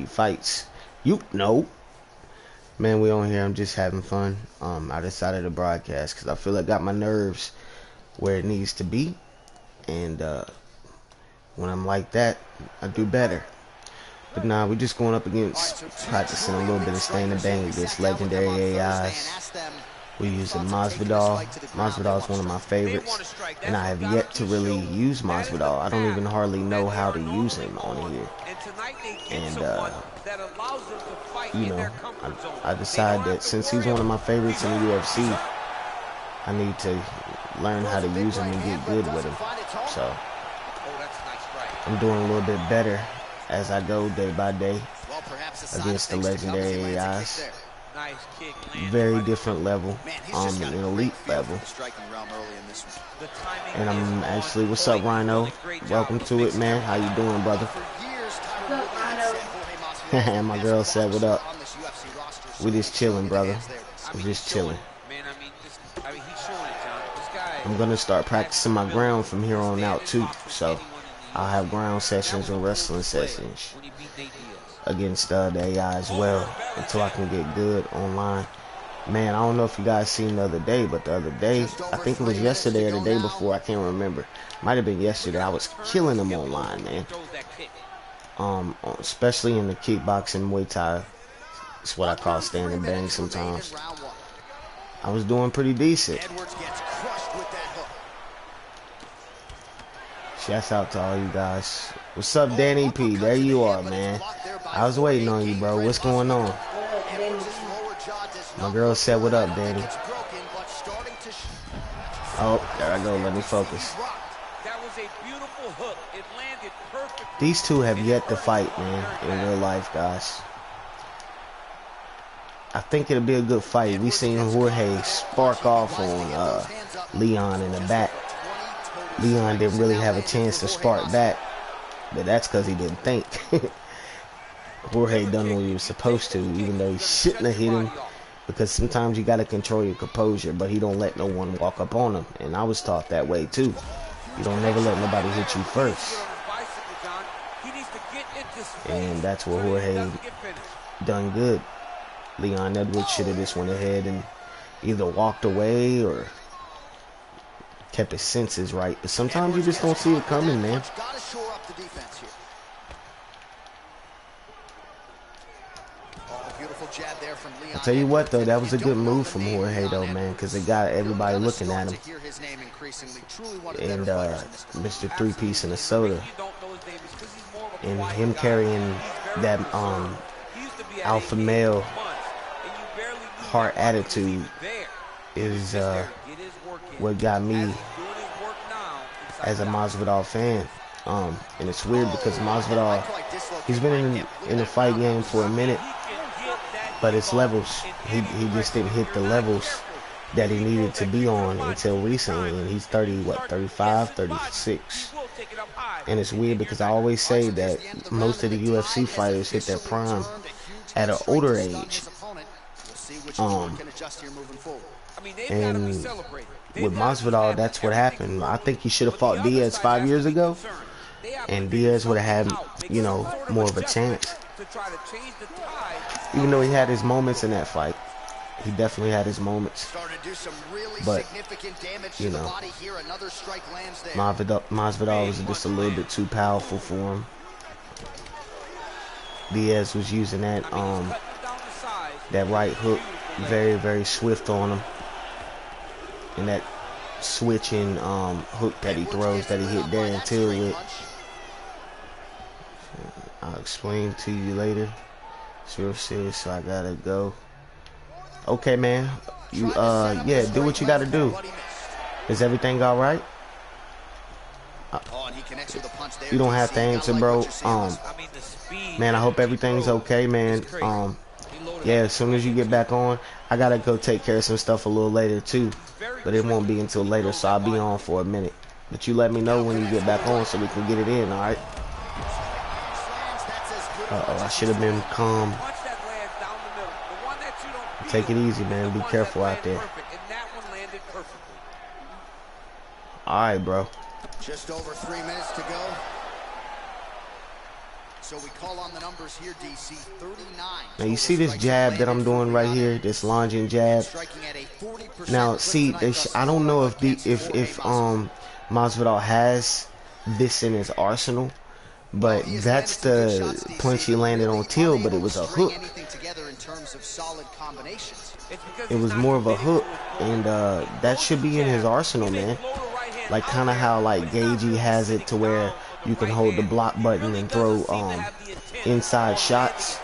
WWE fights. You know, man, we on here. I'm just having fun. I decided to broadcast because I feel I got my nerves where it needs to be, and when I'm like that, I do better. But nah, we're just going up against practicing a little bit of stand and bang against legendary AIs. We're using Masvidal. Masvidal is one of my favorites, and I have yet to really use Masvidal. I don't even hardly know how to use him on here. And you know, I decided that since he's one of my favorites in the UFC, I need to learn how to use him and get good with him. So I'm doing a little bit better as I go day by day against the legendary AIs. Very different level, an elite level. And I'm actually, what's up, Rhino? Welcome to it, man. How you doing, brother? And my girl said, what up? We just chilling, brother. We just chilling. I'm gonna start practicing my ground from here on out too. So I'll have ground sessions and wrestling sessions against the AI as well until I can get good online. Man, I don't know if you guys seen the other day, but the other day, I think it was yesterday or the day before, I can't remember. Might have been yesterday. I was killing them online, man. Especially in the kickboxing, Muay Thai. It's what I call stand and bang sometimes. I was doing pretty decent. Shouts out to all you guys. What's up, Danny P? There you are, man. I was waiting on you, bro. What's going on? My girl said, what up, Danny? Oh, there I go. Let me focus. These two have yet to fight, man, in real life, guys. I think it'll be a good fight. We seen Jorge spark off on Leon in the back. Leon didn't really have a chance to spark back, but that's because he didn't think. Jorge done what he was supposed to, even though he shouldn't have hit him, because sometimes you got to control your composure, but he don't let no one walk up on him, and I was taught that way too. You don't never let nobody hit you first, and that's what Jorge done good. Leon Edwards should have just went ahead and either walked away or kept his senses right, but sometimes you just don't see it coming, man. I'll tell you what, though, that was a good move from Jorge, though, man, because it got everybody looking at him. And Mr. Three Piece and a Soda, and him carrying that alpha male heart attitude is what got me as a Masvidal fan. And it's weird because Masvidal, he's been in the fight game for a minute, but it's levels. He just didn't hit the levels that he needed to be on until recently, and he's 35, 36. And it's weird because I always say that most of the UFC fighters hit their prime at an older age. And with Masvidal, that's what happened. I think he should have fought Diaz 5 years ago, and Diaz would have had, you know, more of a chance. Even though he had his moments in that fight, he definitely had his moments. But, you know, Masvidal was just a little bit too powerful for him. Diaz was using that that right hook very, very swift on him, and that switching hook that he throws that he hit Darren Till with. I'll explain to you later. It's real serious, so I gotta go. Okay, man. You yeah, do what you gotta do. Is everything all right? You don't have to answer, bro. Man, I hope everything's okay, man. Yeah, as soon as you get back on, I gotta go take care of some stuff a little later too, but it won't be until later, so I'll be on for a minute. But you let me know when you get back on so we can get it in, all right? Uh-oh, I should have been calm. Take it easy, man. Be careful out there. All right, bro. Just over 3 minutes to go. So we call on the numbers here, DC. 39. Now you see this jab that I'm doing right here, this lunging jab. Now see, I don't know if Masvidal has this in his arsenal, but that's the punch he landed on Till, but it was a hook. It was more of a hook, and that should be in his arsenal, man. Like kind of how like Gaethje has it to where you can hold the block button and throw inside shots.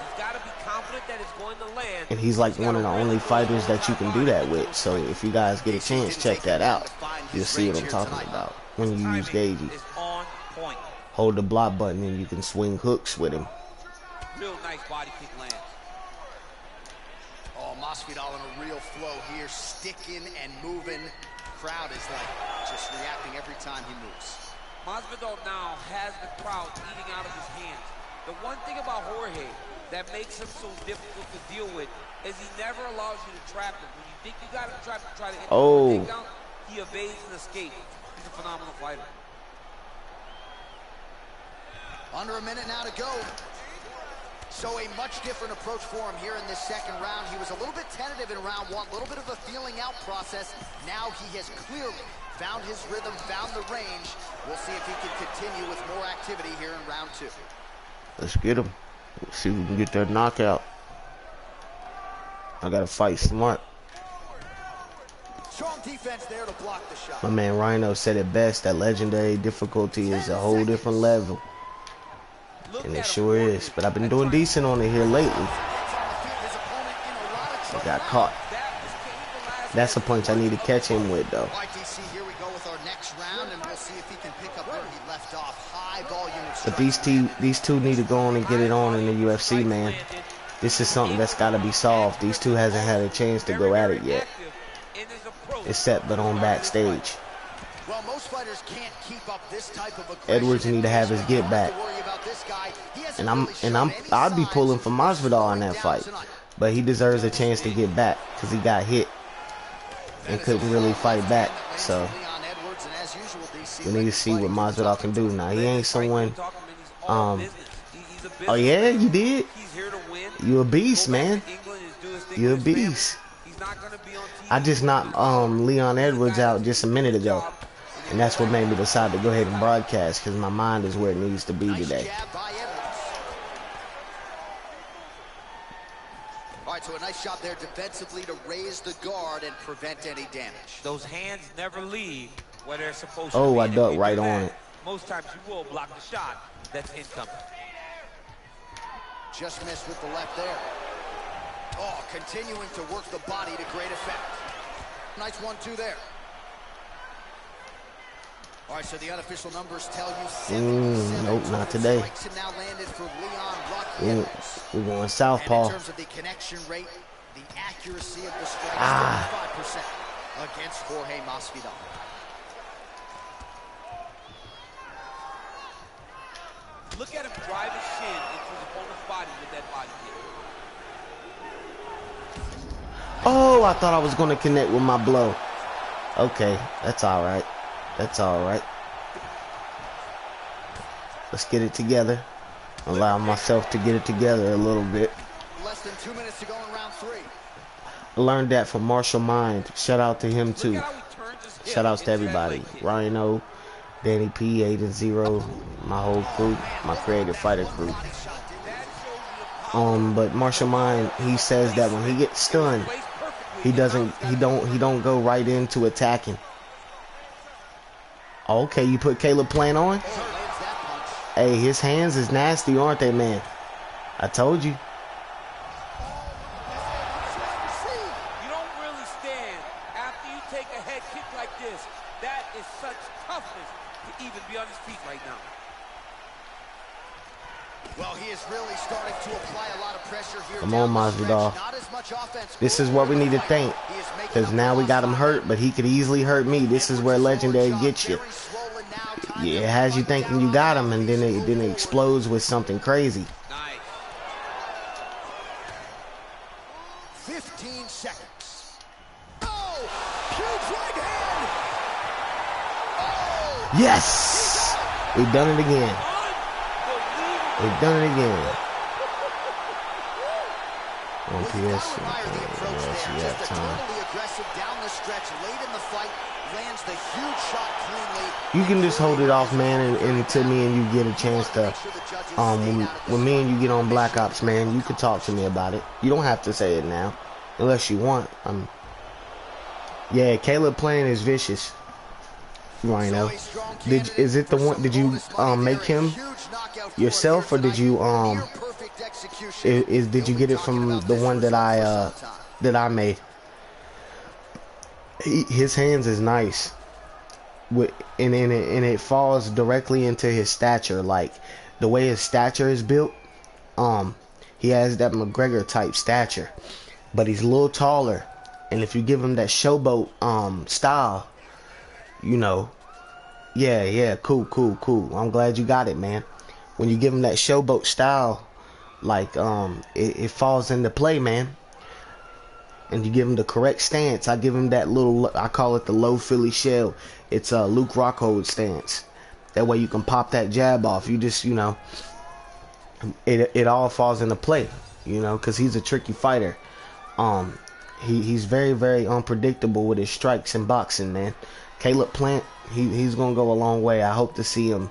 And he's like one of the only fighters that you can do that with. So if you guys get a chance, check that out. You'll see what I'm talking about when you use Gaethje. Hold the block button and you can swing hooks with him. Real nice body kick lands. Oh, Masvidal in a real flow here, sticking and moving. Crowd is like just reacting every time he moves. Masvidal now has the crowd eating out of his hands. The one thing about Jorge that makes him so difficult to deal with is he never allows you to trap him. When you think you got him trapped to try to hit him takedown, he evades and escapes. He's a phenomenal fighter. Under a minute now to go. So a much different approach for him here in this second round. He was a little bit tentative in round one, a little bit of a feeling out process. Now he has clearly found his rhythm, found the range. We'll see if he can continue with more activity here in round two. Let's get him. Let's see if we can get that knockout. I gotta fight smart. Strong defense there to block the shot. My man Rhino said it best, that legendary difficulty is a whole different level. And it sure is. But I've been doing decent on it here lately. I got caught. That's a punch I need to catch him with, though. But these two need to go on and get it on in the UFC, man. This is something that's got to be solved. These two hasn't had a chance to go at it yet, except but on backstage. Well, most fighters can't keep up this type of Edwards need to have his get back, and I'd be pulling for Masvidal in that fight, but he deserves a chance to get back because he got hit and couldn't really fight back. So we need to see what Masvidal can do now. He ain't someone. Oh yeah, you did. You a beast, man. You a beast. I just knocked Leon Edwards out just a minute ago. And that's what made me decide to go ahead and broadcast, because my mind is where it needs to be today. All right, so a nice job there defensively to raise the guard and prevent any damage. Those hands never leave where they're supposed to be. Oh, I ducked right on it. Most times you will block the shot that's incoming. Just missed with the left there. Oh, continuing to work the body to great effect. Nice 1-2 there. All right, so the unofficial numbers tell you nope, not today. We're going southpaw. In terms of the connection rate, the accuracy of the strike is 35% against Jorge Masvidal. Look at him drive his shin into his opponent's body with that body kick. Oh, I thought I was going to connect with my blow. Okay, that's all right. That's all right. Let's get it together. Allow myself to get it together a little bit. Less than 2 minutes to go in round 3. I learned that from Marshall Mind. Shout out to him too. Shout outs to everybody. Rhino, Danny P, Aiden Zero, my whole crew, my creative fighter crew. But Marshall Mind, he says that when he gets stunned, he don't go right into attacking. Okay, you put Caleb Plant on? Hey, his hands is nasty, aren't they, man? I told you. You don't really stand after you take a head kick like this. That is such toughness to even be on his feet right now. Well, he is really starting to apply a lot of pressure here. Come on, Masvidal. This is what we need to think. Because now we got him hurt, but he could easily hurt me. This is where Legendary gets you. Yeah, it has you thinking you got him, and then it explodes with something crazy. 15 seconds. Oh, huge right hand. Oh. Yes! We've done it again. He done it again. On PS. Yeah, time. You can just hold it off, man, and until me and you get a chance to, when me and you get on Black Ops, man, you can talk to me about it. You don't have to say it now, unless you want. Yeah, Caleb playing is vicious. Rhino. Is it the one? Did you make him yourself, or did you did you get it from the one that I made? His hands is nice, and it falls directly into his stature. Like the way his stature is built, he has that McGregor type stature, but he's a little taller. And if you give him that showboat style, you know, yeah, cool. I'm glad you got it, man. When you give him that showboat style, like it falls into play, man. And you give him the correct stance. I give him that little, I call it the low Philly shell. It's a Luke Rockhold stance. That way you can pop that jab off. You just, you know, it all falls into play, you know, because he's a tricky fighter. He's very, very unpredictable with his strikes in boxing, man. Caleb Plant, he's gonna go a long way. I hope to see him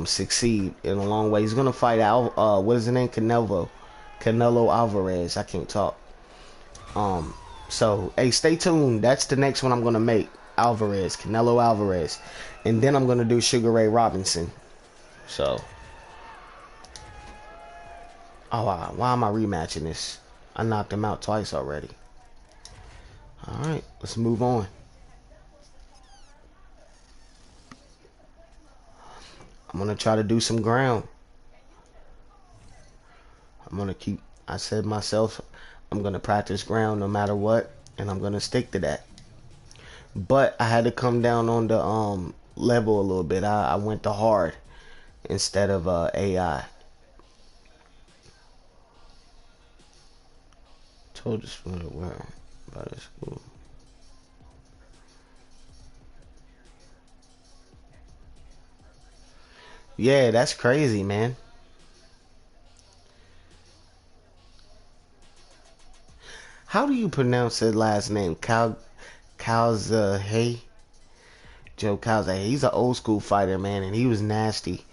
succeed in a long way. He's gonna fight what is his name? Canelo Alvarez. I can't talk. So hey, stay tuned. That's the next one I'm gonna make. Canelo Alvarez, and then I'm gonna do Sugar Ray Robinson. So, why am I rematching this? I knocked him out twice already. All right, let's move on. I'm gonna try to do some ground. I said myself, I'm gonna practice ground no matter what, and I'm gonna stick to that. But I had to come down on the level a little bit. I went to hard instead of AI. Told us where about his school. Yeah, that's crazy, man. How do you pronounce his last name? Calzaghe? Joe Calzaghe. He's an old school fighter, man, and he was nasty.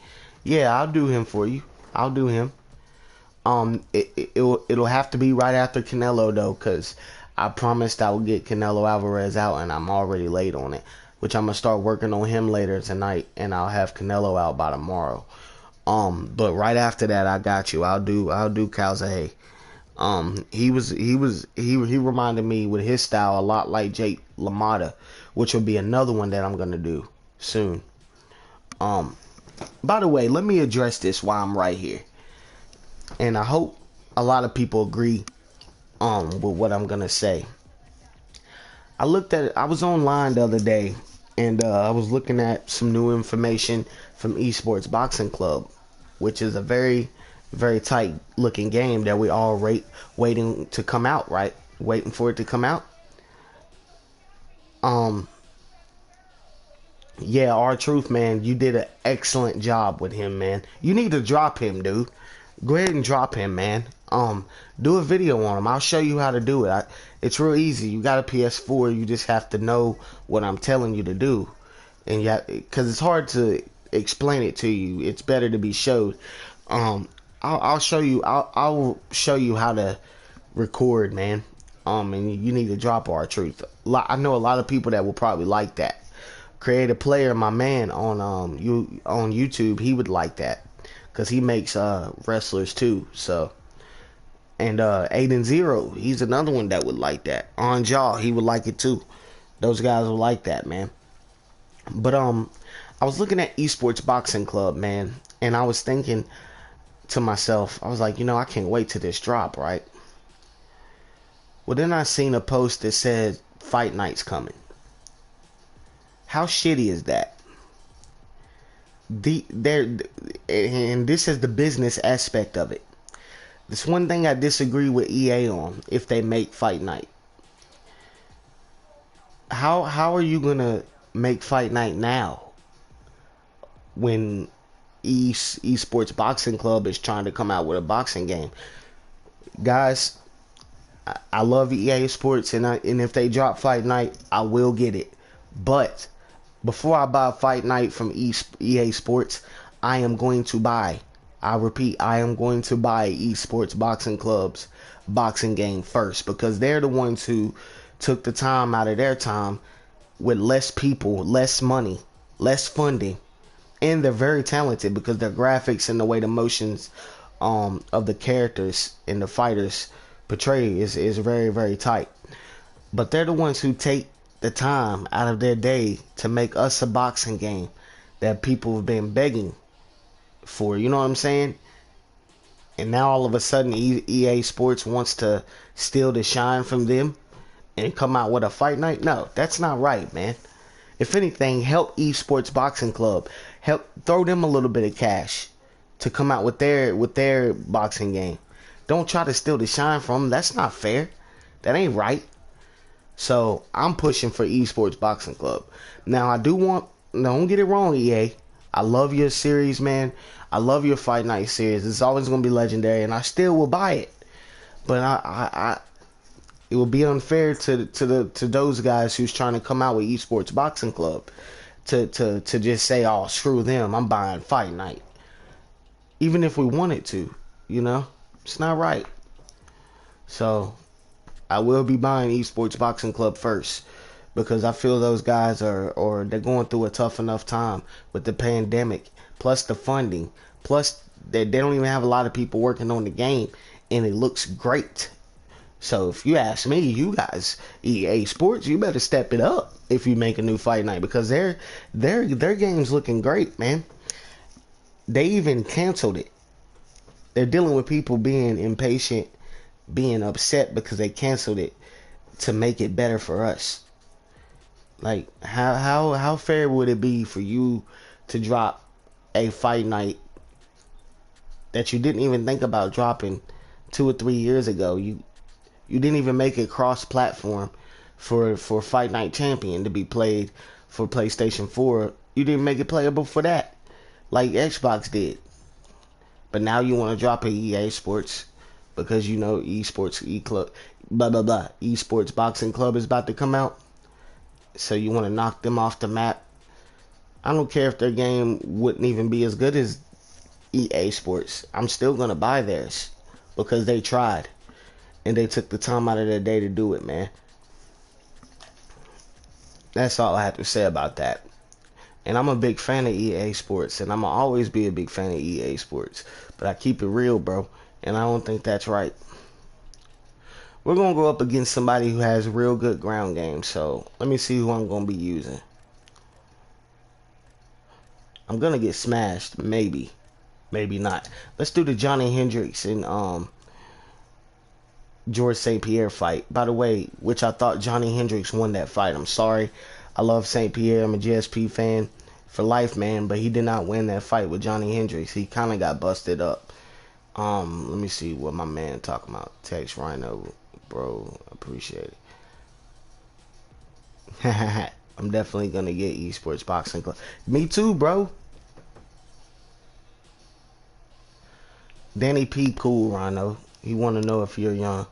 Yeah, I'll do him for you. I'll do him. It'll have to be right after Canelo though, cause I promised I would get Canelo Alvarez out, and I'm already late on it. Which I'm gonna start working on him later tonight, and I'll have Canelo out by tomorrow. But right after that, I got you. I'll do Calzaghe. He reminded me with his style a lot like Jake LaMotta, which will be another one that I'm gonna do soon. By the way, let me address this while I'm right here, and I hope a lot of people agree with what I'm gonna say. I was online the other day, and I was looking at some new information from Esports Boxing Club, which is a very, very tight looking game that we all waiting to come out, right? Waiting for it to come out. Yeah, R-Truth, man, you did an excellent job with him, man. You need to drop him, dude. Go ahead and drop him, man. Do a video on him. I'll show you how to do it. It's real easy. You got a PS4. You just have to know what I'm telling you to do, and because it's hard to explain it to you. It's better to be showed. I'll show you. I'll show you how to record, man. And you need to drop R-Truth. I know a lot of people that will probably like that. Creative Player, my man on YouTube, he would like that, because he makes wrestlers too. So, and Aiden Zero, he's another one that would like that. On Jaw, he would like it too. Those guys will like that, man. But I was looking at Esports Boxing Club, man, and I was thinking to myself, I was like, I can't wait till this drop, right? Well, then I seen a post that said Fight Night's coming. How shitty is that? And this is the business aspect of it. This one thing I disagree with EA on, if they make Fight Night. How are you gonna make Fight Night now when Esports Boxing Club is trying to come out with a boxing game. Guys, I love EA Sports, and if they drop Fight Night, I will get it. But before I buy Fight Night from EA Sports, I am going to buy, I repeat, I am going to buy Esports Boxing Club's boxing game first, because they're the ones who took the time out of their time with less people, less money, less funding, and they're very talented because their graphics and the way the motions of the characters and the fighters portray is very, very tight. But they're the ones who take the time out of their day to make us a boxing game that people have been begging for, you know what I'm saying? And now all of a sudden EA Sports wants to steal the shine from them and come out with a Fight Night? No, that's not right, man. If anything, help Esports Boxing Club. Help throw them a little bit of cash to come out with their boxing game. Don't try to steal the shine from them. That's not fair. That ain't right. So I'm pushing for Esports Boxing Club. Now I do want, don't get it wrong, EA. I love your series, man. I love your Fight Night series. It's always gonna be legendary, and I still will buy it. But it would be unfair to those guys who's trying to come out with Esports Boxing Club to just say, oh, screw them, I'm buying Fight Night. Even if we wanted to, you know, it's not right. So I will be buying Esports Boxing Club first, because I feel those guys they're going through a tough enough time with the pandemic, plus the funding, plus they don't even have a lot of people working on the game, and it looks great. So if you ask me, you guys, EA Sports, you better step it up if you make a new Fight Night, because their game's looking great, man. They even canceled it. They're dealing with people being impatient, being upset because they canceled it to make it better for us. Like, how fair would it be for you to drop a Fight Night that you didn't even think about dropping 2 or 3 years ago? You didn't even make it cross-platform for Fight Night Champion to be played for PlayStation 4. You didn't make it playable for that, like Xbox did. But now you want to drop a EA Sports because you know Esports Esports Boxing Club is about to come out. So you want to knock them off the map. I don't care if their game wouldn't even be as good as EA Sports. I'm still going to buy theirs because they tried. And they took the time out of their day to do it, man. That's all I have to say about that. And I'm a big fan of EA Sports, and I'm going to always be a big fan of EA Sports. But I keep it real, bro, and I don't think that's right. We're going to go up against somebody who has real good ground game, so let me see who I'm going to be using. I'm going to get smashed, maybe. Maybe not. Let's do the Johnny Hendricks and George St. Pierre fight. By the way, which I thought Johnny Hendricks won that fight. I'm sorry. I love St. Pierre. I'm a GSP fan for life, man. But he did not win that fight with Johnny Hendricks. He kind of got busted up. Let me see what my man talking about. Text Rhino, bro. Appreciate it. I'm definitely going to get Esports Boxing Club. Me too, bro. Danny P. Cool, Rhino. He want to know if you're young.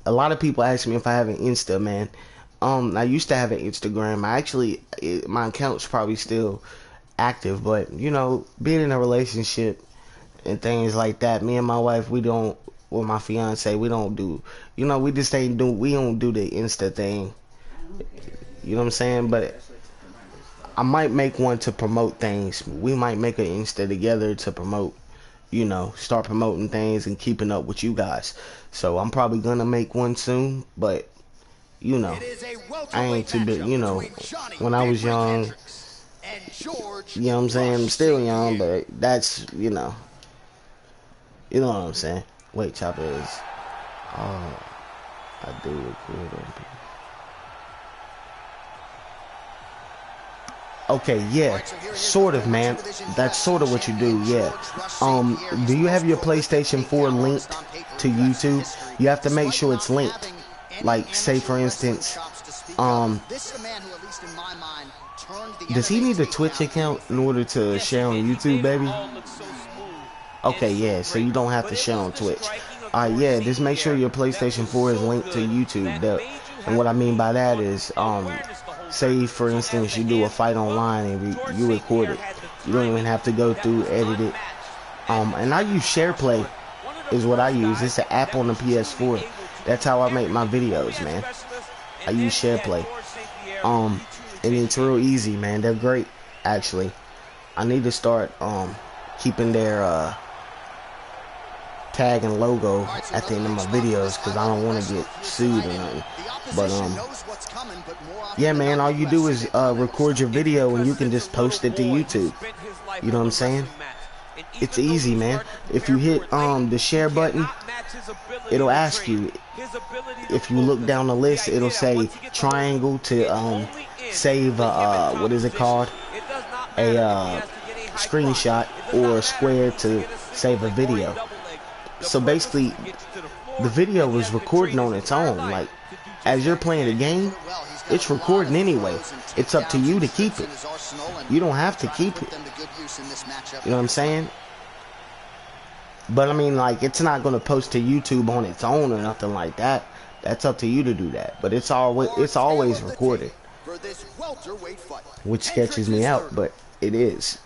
A lot of people ask me if I have an Insta, man. I used to have an Instagram. My account's probably still active, but you know, being in a relationship and things like that, me and my wife, with my fiance, we don't do, you know, we don't do the Insta thing. You know what I'm saying? But I might make one to promote things. We might make an Insta together to promote, you know, start promoting things and keeping up with you guys. So I'm probably gonna make one soon, but you know, I ain't too big. You know, when I was young, you know what I'm saying? I'm still young, but that's, you know what I'm saying. Wait, Chopper is, oh, I do record on people. Okay, yeah, sort of, man. That's sort of what you do, yeah. Do you have your PlayStation 4 linked to YouTube? You have to make sure it's linked. Like, say for instance, Does he need a Twitch account in order to share on YouTube, baby? Okay, yeah, so you don't have to share on Twitch. Alright, yeah, just make sure your PlayStation 4 is linked to YouTube. And what I mean by that is, say for instance you do a fight online and you record it. You don't even have to go through, edit it. And I use SharePlay is what I use. It's an app on the PS4. That's how I make my videos, man. I use SharePlay. And it's real easy, man. They're great, actually. I need to start keeping their tag and logo at the end of my videos, because I don't want to get sued or nothing. But yeah, man, all you do is record your video and you can just post it to YouTube. You know what I'm saying? It's easy, man. If you hit the share button, it'll ask you. If you look down the list, it'll say triangle to save what is it called? A screenshot, or square to save a video. So basically, the video is recording on its own. Like, as you're playing the game, it's recording anyway. It's up to you to keep it. You don't have to keep it. You know what I'm saying? But I mean, like, it's not gonna post to YouTube on its own or nothing like that. That's up to you to do that. But it's always recorded, which sketches me out, but it is.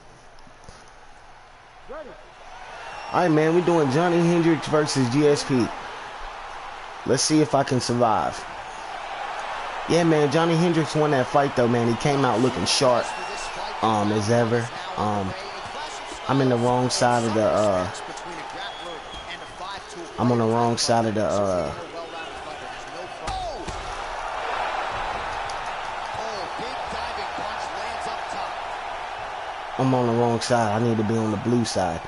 Alright, man, we're doing Johnny Hendricks versus GSP. Let's see if I can survive. Yeah, man, Johnny Hendricks won that fight, though, man. He came out looking sharp, as ever. I'm in the wrong side of the, I'm on the wrong side of the, I'm on the wrong side. I need to be on the blue side.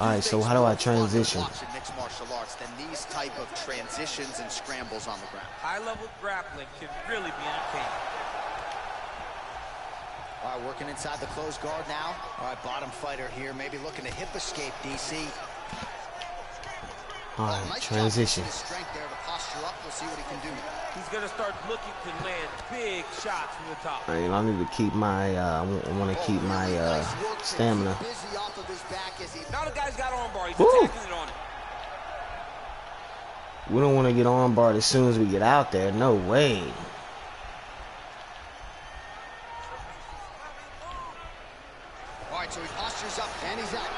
Alright, so how do I transition? Mixed martial arts than these type of transitions and scrambles on the ground. High-level grappling can really be entertaining. All right, working inside the closed guard now. All right, bottom fighter here, maybe looking to hip escape, DC. All right, transition. Strength there to posture up. We'll see what he can do. He's gonna start looking to land big shots from the top. All right, I need to keep my. I want to keep my stamina. Now the guy's got armbar. He's attacking it on it. We don't want to get armbarred as soon as we get out there. No way. All right, so he postures up and he's out.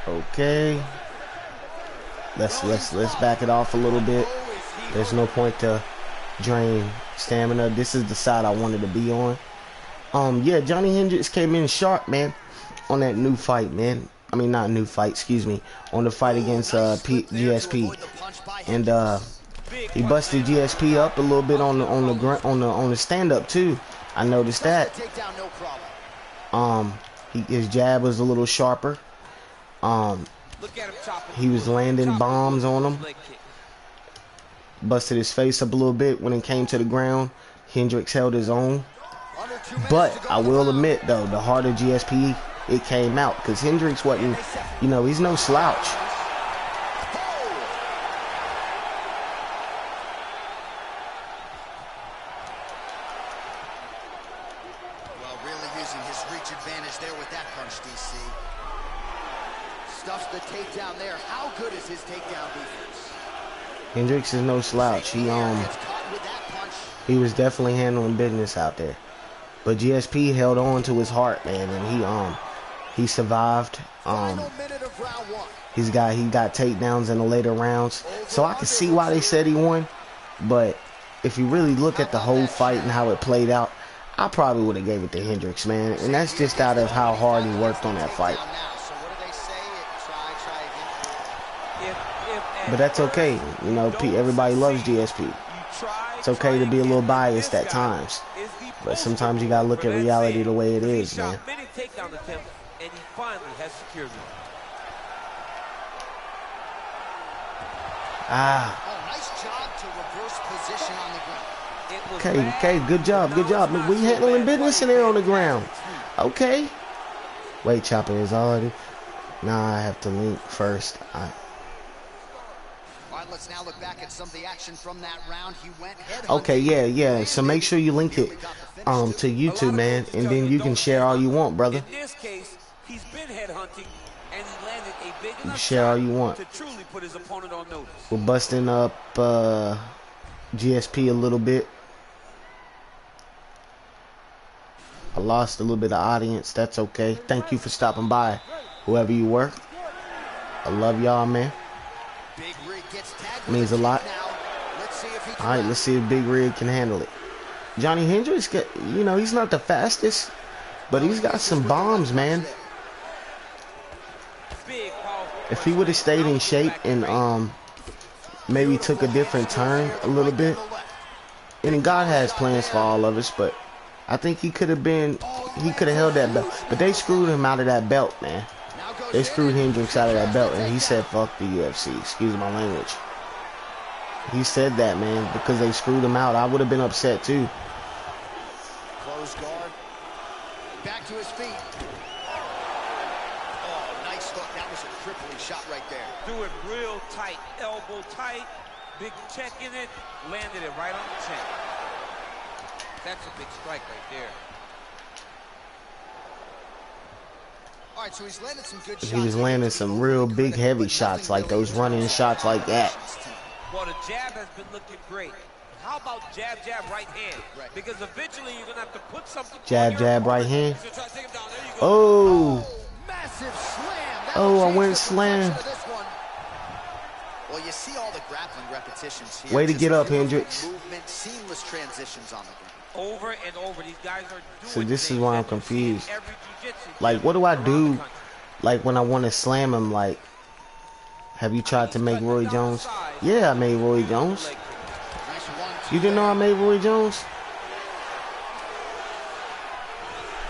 Okay. Let's back it off a little bit. There's no point to drain stamina. This is the side I wanted to be on. Yeah, Johnny Hendricks came in sharp, man, on that new fight, man. I mean, not new fight, excuse me, on the fight against GSP, and he busted GSP up a little bit on the stand up too. I noticed that. His jab was a little sharper. He was landing bombs on him. Busted his face up a little bit when it came to the ground. Hendricks held his own. But I will admit, though, the harder GSP, it came out. Because Hendricks wasn't, you know, he's no slouch. Well, really using his reach advantage there with that punch, DC. Stuffs the takedown there. How good is his takedown defense? Hendricks is no slouch. He was definitely handling business out there. But GSP held on to his heart, man, and he survived. He got takedowns in the later rounds, so I can see why they said he won. But if you really look at the whole fight and how it played out, I probably would have gave it to Hendricks, man, and that's just out of how hard he worked on that fight. But that's okay, you know. Everybody loves GSP. It's okay to be a little biased at times, but sometimes you gotta look at reality the way it is, man. Okay, good job. We handling business in there on the ground. Okay. Weight chopper is already. Nah, I have to link first. let's now look back at some of the action from that round. He went head Okay, yeah. So make sure you link it to YouTube, man, and then you can share all you want, brother. In this case, he's been headhunting, and he landed a big enough share all you want to truly put his opponent on notice. We're busting up GSP a little bit. I lost a little bit of audience. That's okay. Thank you for stopping by, whoever you were. I love y'all, man. Big Rig gets tagged Means a lot. All right, let's see if Big Rig can handle it. Johnny Hendricks, you know, he's not the fastest, but he's got some bombs, man. If he would have stayed in shape and maybe took a different turn a little bit, and God has plans for all of us, but I think he could have held that belt. But they screwed him out of that belt, man. They screwed Hendricks out of that belt, and he said, fuck the UFC. Excuse my language. He said that, man, because they screwed him out. I would have been upset, too. Close guard. Back to his feet. Oh, nice hook. That was a crippling shot right there. Do it real tight. Elbow tight. Big check in it. Landed it right on the chin. That's a big strike right there. All right, so he's landed some good shots. He was landing some real big, heavy shots, like those running shots like that. Well, the jab has been looking great. How about jab, right hand? Because eventually you're going to have to put something. Jab, right hand. Oh. Massive slam. Oh, I went slam. Well, you see all the grappling repetitions here. Way to get up, Hendricks. Movement, seamless transitions on the ground. Over and over, these guys are doing. So this is why I'm confused. Like, what do I do? Like when I want to slam him, like, have you tried to make Roy Jones? Yeah, I made Roy Jones. You didn't know I made Roy Jones?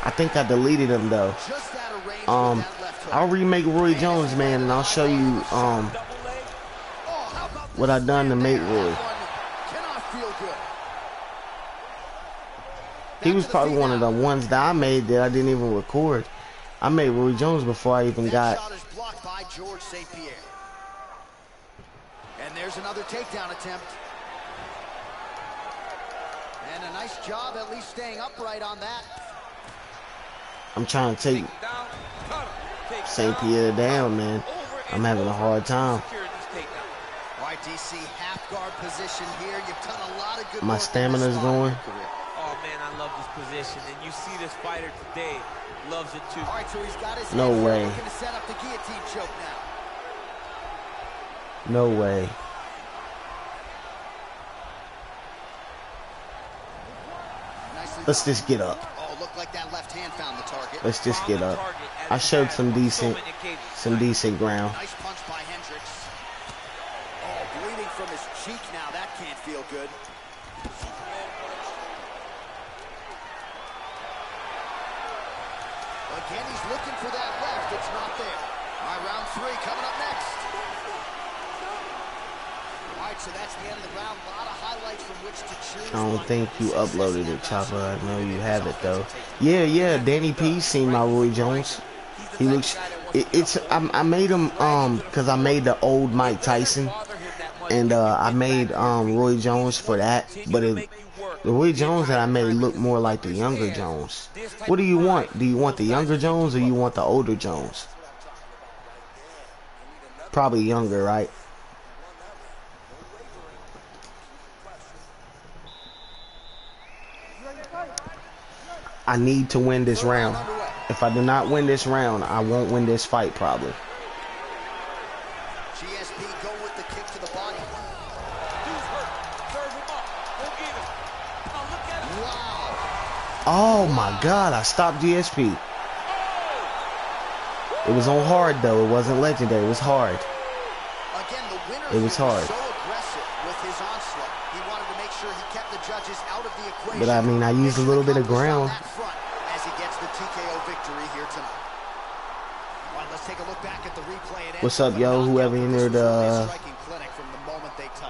I think I deleted him though. I'll remake Roy Jones, man, and I'll show you what I done to make Roy. He was probably one of the ones that I made that I didn't even record. I made Roy Jones before I even got. And there's another takedown attempt. And a nice job at least staying upright on that. I'm trying to take St. Pierre down, man. I'm having a hard time. DC half guard position here. You've done a lot of good. My stamina's going. Oh man, I love this position, and you see this fighter today loves it too. All right, so he's got his no way. Looking to set up the guillotine choke now. No way. Let's just get up. Oh, looked like that left hand found the target. Let's just get up. I showed some decent ground. Nice punch by Hendricks. Oh, bleeding from his cheek now. That can't feel good. Again, he's looking for that left. It's not there. All right, round 3 coming up next. All right, so that's the end of the round. A lot of highlights from which to choose. I don't think you uploaded it, Chopper. I know you have it though. Yeah. Danny P seen my Roy Jones. He looks. I made him because I made the old Mike Tyson, and I made Roy Jones for that. But the Roy Jones that I made looked more like the younger Jones. What do you want? Do you want the younger Jones or you want the older Jones? Probably younger, right? I need to win this round. If I do not win this round, I won't win this fight probably. GSP go with the kick to the body. Oh my God, I stopped GSP. It was on hard though, it wasn't legendary, it was hard. Again, the winner it was hard. So aggressive with his onslaught. He wanted to make sure he kept the judges out of the equation. But I mean, I used a little bit of ground. As he gets the TKO victory here tonight. All right, let's take a look back at the replay. What's up, yo? Whoever entered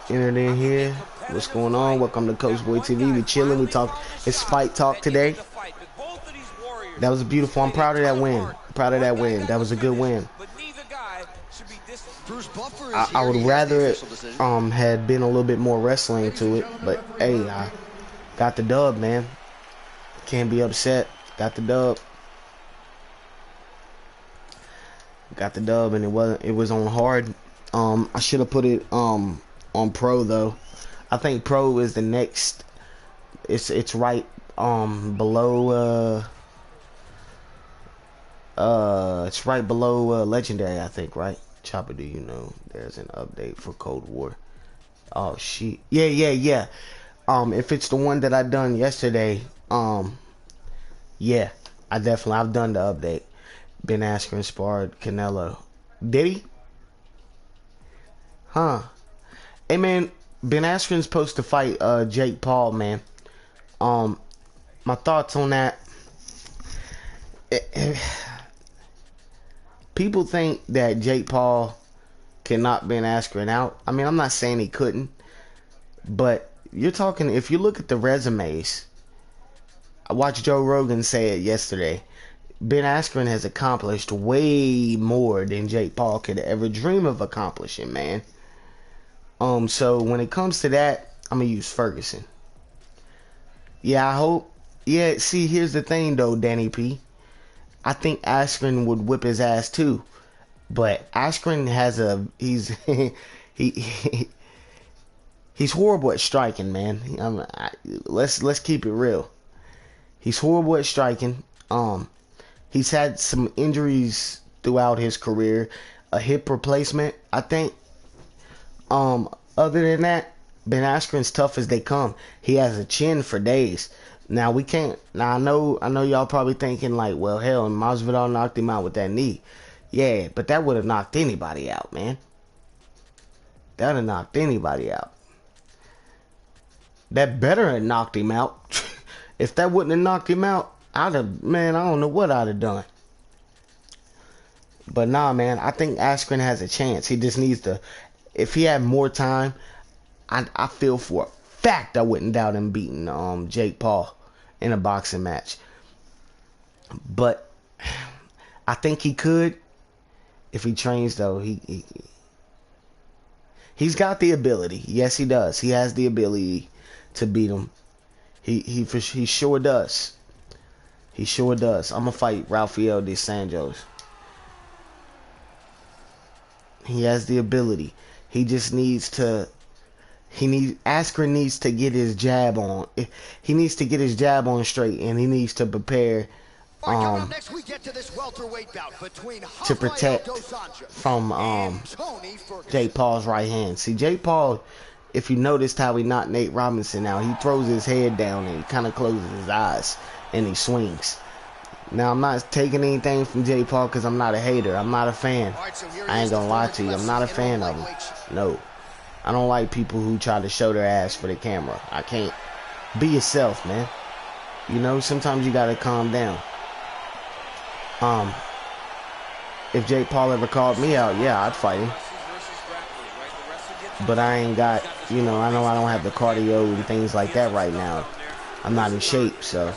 in here. What's going on? Welcome to Coach Boy TV. We chilling. We talk. It's fight talk today. That was beautiful. I'm proud of that win. Proud of that win. That was a good win. Bruce Buffer I would rather it had been a little bit more wrestling to it, but hey, I got the dub, man. Can't be upset. Got the dub. Got the dub, and it was on hard. I should have put it on pro though. I think pro is the next. It's right below it's right below legendary, I think, right? Chopper, do you know there's an update for Cold War? Oh shit. Yeah. If it's the one that I done yesterday, yeah, I've done the update. Ben Askren sparred Canelo. Did he? Huh. Hey man, Ben Askren's supposed to fight Jake Paul, man. My thoughts on that. People think that Jake Paul can knock Ben Askren out. I mean, I'm not saying he couldn't, but you're talking, if you look at the resumes, I watched Joe Rogan say it yesterday. Ben Askren has accomplished way more than Jake Paul could ever dream of accomplishing, man. So when it comes to that, I'm gonna use Ferguson. Yeah, I hope. Yeah, see, here's the thing though, Danny P. I think Askren would whip his ass too, but Askren has he's horrible at striking, man. Let's keep it real. He's horrible at striking. He's had some injuries throughout his career, a hip replacement, I think. Other than that, Ben Askren's tough as they come. He has a chin for days. Now we can't. Now I know y'all probably thinking like, well, hell, Masvidal knocked him out with that knee. Yeah, but that would have knocked anybody out, man. That would have knocked anybody out. That better have knocked him out. If that wouldn't have knocked him out, man, I don't know what I'd have done. But nah, man, I think Askren has a chance. He just needs to. If he had more time, I feel for a fact I wouldn't doubt him beating Jake Paul in a boxing match. But I think he could if he trains though. He's got the ability. Yes, he does. He has the ability to beat him. He sure does. He sure does. I'm gonna fight Rafael dos Anjos. He has the ability. He just needs to. Askren needs to get his jab on. He needs to get his jab on straight, and he needs to prepare to protect from Jake Paul's right hand. See, Jake Paul, if you noticed how he knocked Nate Robinson out, he throws his head down and he kind of closes his eyes and he swings. Now, I'm not taking anything from Jake Paul because I'm not a hater. I'm not a fan. I ain't gonna lie to you. I'm not a fan of him. No. I don't like people who try to show their ass for the camera. I can't. Be yourself, man. You know, sometimes you gotta calm down. If Jake Paul ever called me out, yeah, I'd fight him. But I ain't got, I know I don't have the cardio and things like that right now. I'm not in shape, so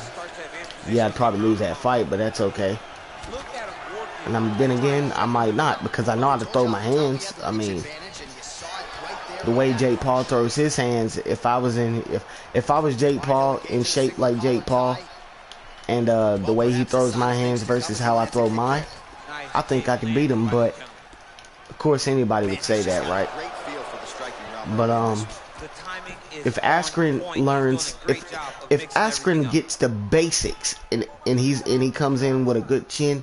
yeah, I'd probably lose that fight, but that's okay. And then again, I might not, because I know how to throw my hands. I mean, the way Jake Paul throws his hands, if I was Jake Paul in shape like Jake Paul, and the way he throws my hands versus how I throw mine, I think I could beat him. But of course anybody would say that, right? But if Askren learns, if Askren gets the basics and he comes in with a good chin,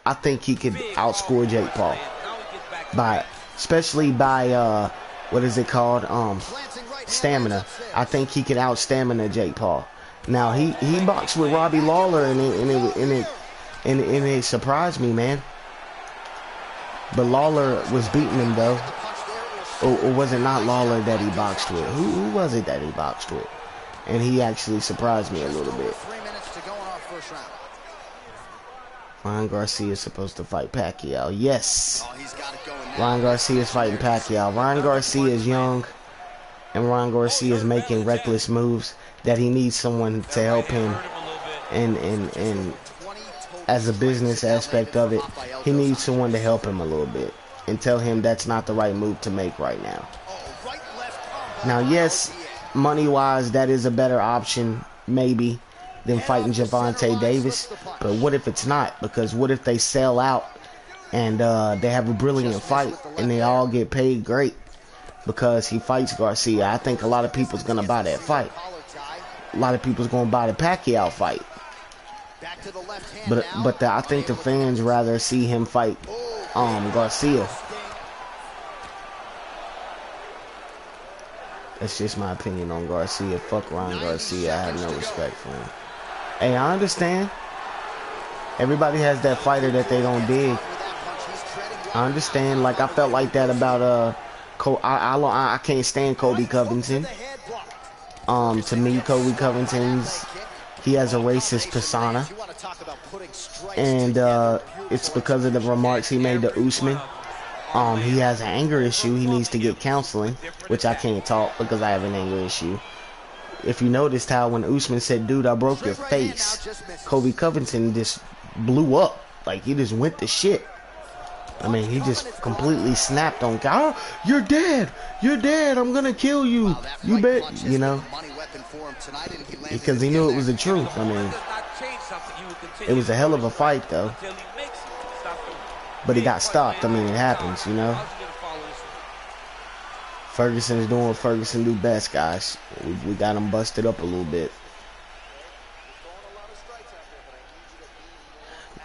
I think he could outscore Jake Paul especially by what is it called? Stamina. I think he could out-stamina Jake Paul. Now he boxed with Robbie Lawler and it surprised me, man. But Lawler was beating him though. Or was it not Lawler that he boxed with? Who was it that he boxed with? And he actually surprised me a little bit. Ryan Garcia is supposed to fight Pacquiao. Yes. Ryan Garcia is fighting Pacquiao. Ryan Garcia is young. And Ryan Garcia is making reckless moves that he needs someone to help him. And as a business aspect of it, he needs someone to help him a little bit. and tell him that's not the right move to make right now. Now, yes, money-wise, that is a better option, maybe, than fighting Gervonta Davis. But what if it's not? Because what if they sell out and they have a brilliant fight and they all get paid great because he fights Garcia? I think a lot of people's going to buy that fight. A lot of people's going to buy the Pacquiao fight. But I think the fans rather see him fight Garcia. That's just my opinion on Garcia. Fuck Ryan Garcia. I have no respect for him. Hey, I understand. Everybody has that fighter that they don't dig. I understand. Like, I felt like that about I can't stand Colby Covington. To me, Colby Covington's, he has a racist persona, and it's because of the remarks he made to Usman. He has an anger issue. He needs to get counseling, which I can't talk because I have an anger issue. If you noticed how when Usman said, "Dude, I broke your face," Colby Covington just blew up. Like, he just went to shit. I mean, he just completely snapped on God. Oh, you're dead. You're dead. I'm gonna kill you. You bet. You know, because he knew it was the truth. I mean, it was a hell of a fight, though. But he got stopped. I mean, it happens, you know. Ferguson is doing what Ferguson do best, guys. We got him busted up a little bit.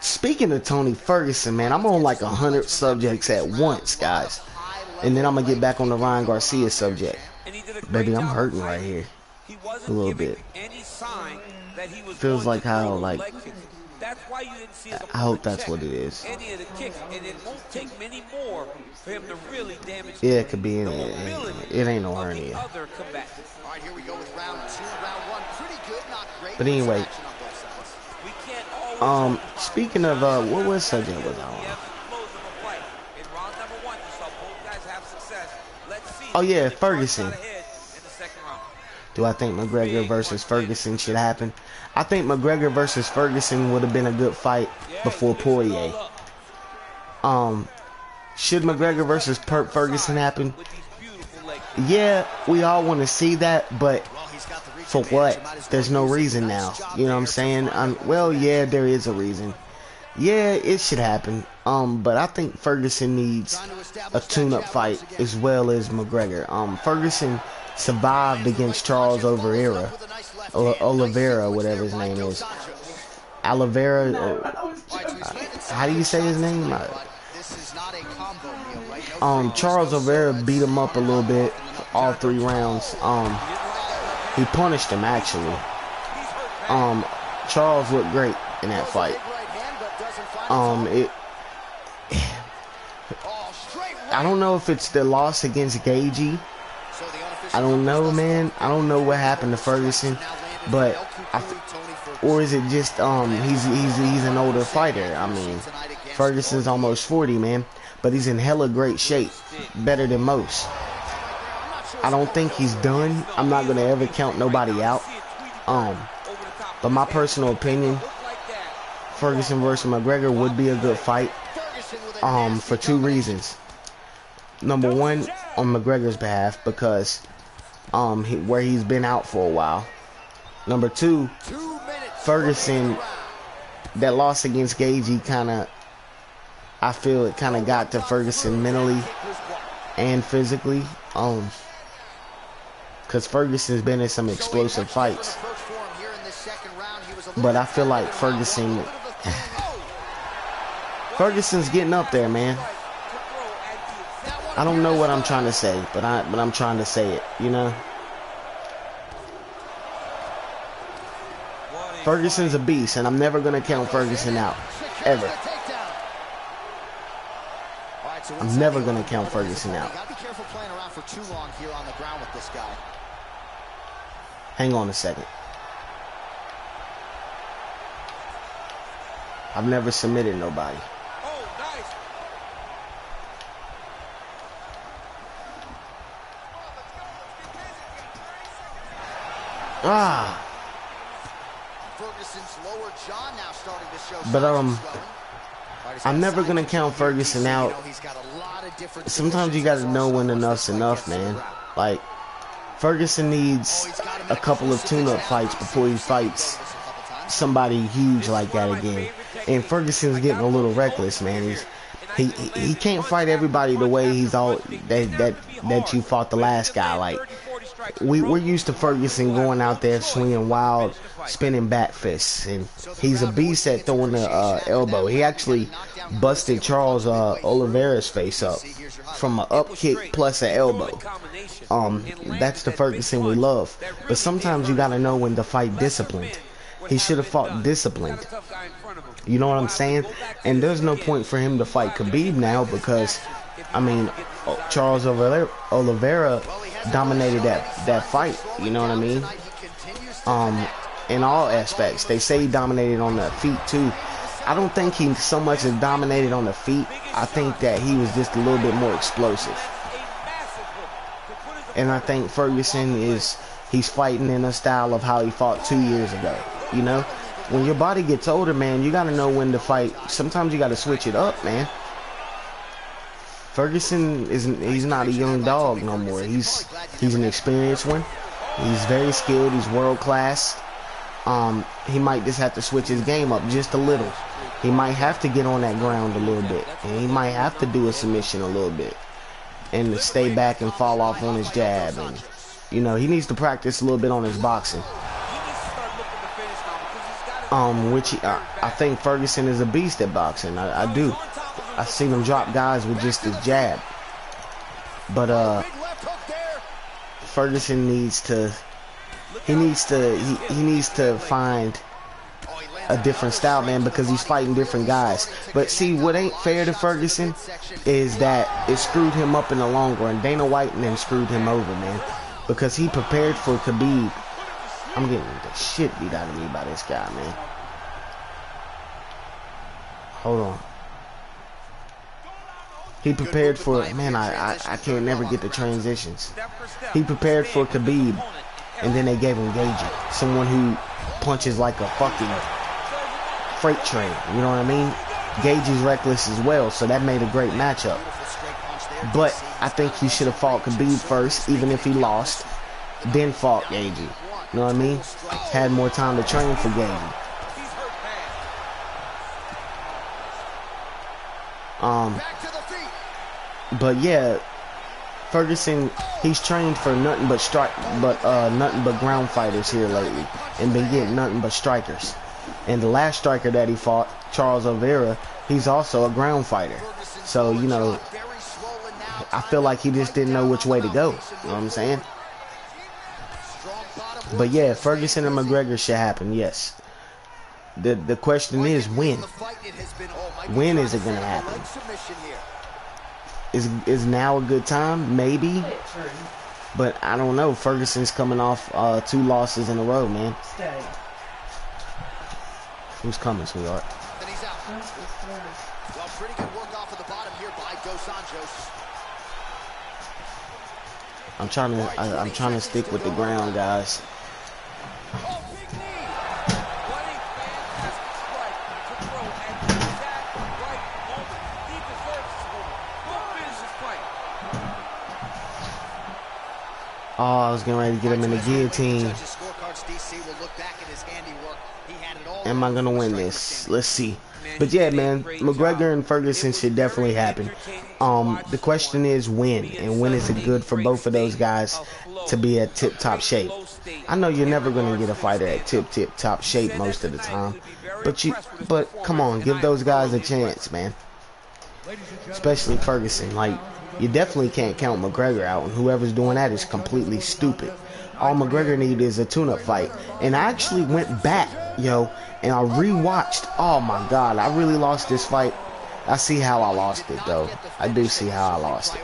Speaking of Tony Ferguson, man, I'm on like 100 subjects at once, guys. And then I'm going to get back on the Ryan Garcia subject. Baby, I'm hurting right here. A little bit. Feels like how, like, I hope that's what it is. Yeah, it could be in it. It ain't no hernia. But anyway, speaking of, what was subject was I on? Oh yeah, Ferguson. Do I think McGregor versus Ferguson should happen? I think McGregor versus Ferguson would have been a good fight before Poirier. Should McGregor versus Ferguson happen? Yeah, we all want to see that, but for what? There's no reason now. You know what I'm saying? Well, yeah, there is a reason. Yeah, it should happen. But I think Ferguson needs a tune-up fight as well as McGregor. Ferguson survived against Charles Oliveira, whatever his name is. Oliveira, how do you say his name? Charles Oliveira beat him up a little bit all 3 rounds. He punished him, actually. Charles looked great in that fight. I don't know if it's the loss against Gaethje. I don't know, man. I don't know what happened to Ferguson, but or is it just he's an older fighter? I mean, Ferguson's almost 40, man, but he's in hella great shape, better than most. I don't think he's done. I'm not gonna ever count nobody out. But my personal opinion, Ferguson versus McGregor would be a good fight. For 2 reasons. Number one, on McGregor's behalf, because where he's been out for a while. Number 2, Ferguson, that loss against Gaethje I feel it kind of got to Ferguson mentally and physically. Because Ferguson's been in some explosive fights. But I feel like Ferguson's getting up there, man. I don't know what I'm trying to say, but I'm trying to say it, you know? Ferguson's a beast, and I'm never going to count Ferguson out. Ever. I'm never going to count Ferguson out. Hang on a second. I've never submitted nobody. Ferguson's lower jaw now starting to show. But I'm never gonna count Ferguson out. Sometimes you gotta know when enough's enough, man. Like, Ferguson needs a couple of tune-up fights before he fights somebody huge like that again. And Ferguson's getting a little reckless, man. He can't fight everybody the way he's all that you fought the last guy. Like, we're used to Ferguson going out there swinging wild, spinning back fists, and he's a beast at throwing the elbow. He actually busted Charles Oliveira's face up from an up kick plus an elbow. That's the Ferguson we love. But sometimes you gotta know when to fight disciplined. He should have fought disciplined. You know what I'm saying? And there's no point for him to fight Khabib now because, I mean, Charles Oliveira dominated that fight. You know what I mean? In all aspects. They say he dominated on the feet too. I don't think he so much as dominated on the feet. I think that he was just a little bit more explosive. And I think Ferguson he's fighting in a style of how he fought 2 years ago. You know, when your body gets older, man, you gotta know when to fight. Sometimes you gotta switch it up, man. Ferguson he's not a young dog no more. He's an experienced one. He's very skilled. He's world class. He might just have to switch his game up just a little. He might have to get on that ground a little bit, and he might have to do a submission a little bit, and to stay back and fall off on his jab. And you know, he needs to practice a little bit on his boxing. I think Ferguson is a beast at boxing. I do. I've seen him drop guys with just his jab. But Ferguson needs to find a different style, man, because he's fighting different guys. But see, what ain't fair to Ferguson is that it screwed him up in the long run. Dana White and then screwed him over, man, because he prepared for Khabib. I'm getting the shit beat out of me by this guy, man. Hold on. He prepared for, man, I can't never get the transitions. He prepared for Khabib, and then they gave him Gaethje, someone who punches like a fucking freight train. You know what I mean? Gaethje's reckless as well, so that made a great matchup. But I think he should have fought Khabib first, even if he lost, then fought Gaethje. You know what I mean? Had more time to train for Gaethje. But yeah, Ferguson, he's trained for nothing but nothing but ground fighters here lately, and been getting nothing but strikers. And the last striker that he fought, Charles Oliveira, he's also a ground fighter. So, you know, I feel like he just didn't know which way to go. You know what I'm saying? But yeah, Ferguson and McGregor should happen, yes. The question is when? When is it gonna happen? Is now a good time? Maybe. But I don't know. Ferguson's coming off 2 losses in a row, man. Who's coming, sweetheart? Well, pretty good work off of the bottom here by Dos Anjos. I'm trying to stick with the ground, guys. Oh, I was getting ready to get him in the guillotine. Am I gonna win this? Let's see. But yeah, man, McGregor and Ferguson should definitely happen. The question is when, and when is it good for both of those guys to be at tip-top shape? I know you're never gonna get a fighter at tip-top shape most of the time, but come on, give those guys a chance, man. Especially Ferguson. Like, you definitely can't count McGregor out, and whoever's doing that is completely stupid. All McGregor needs is a tune-up fight. And I actually went back, yo, and I rewatched. Oh my God, I really lost this fight. I see how I lost it, though. I do see how I lost it.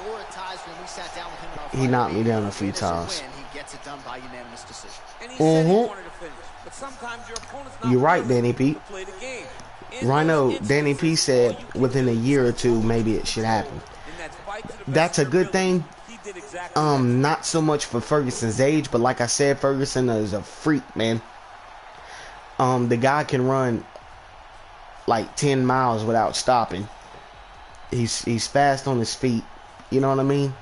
He knocked me down a few times. You're right, Danny Pete. Rhino, Danny P said within a year or two, maybe it should happen. That's a good thing. Not so much for Ferguson's age, but like I said, Ferguson is a freak, man. The guy can run like 10 miles without stopping. He's fast on his feet. You know what I mean?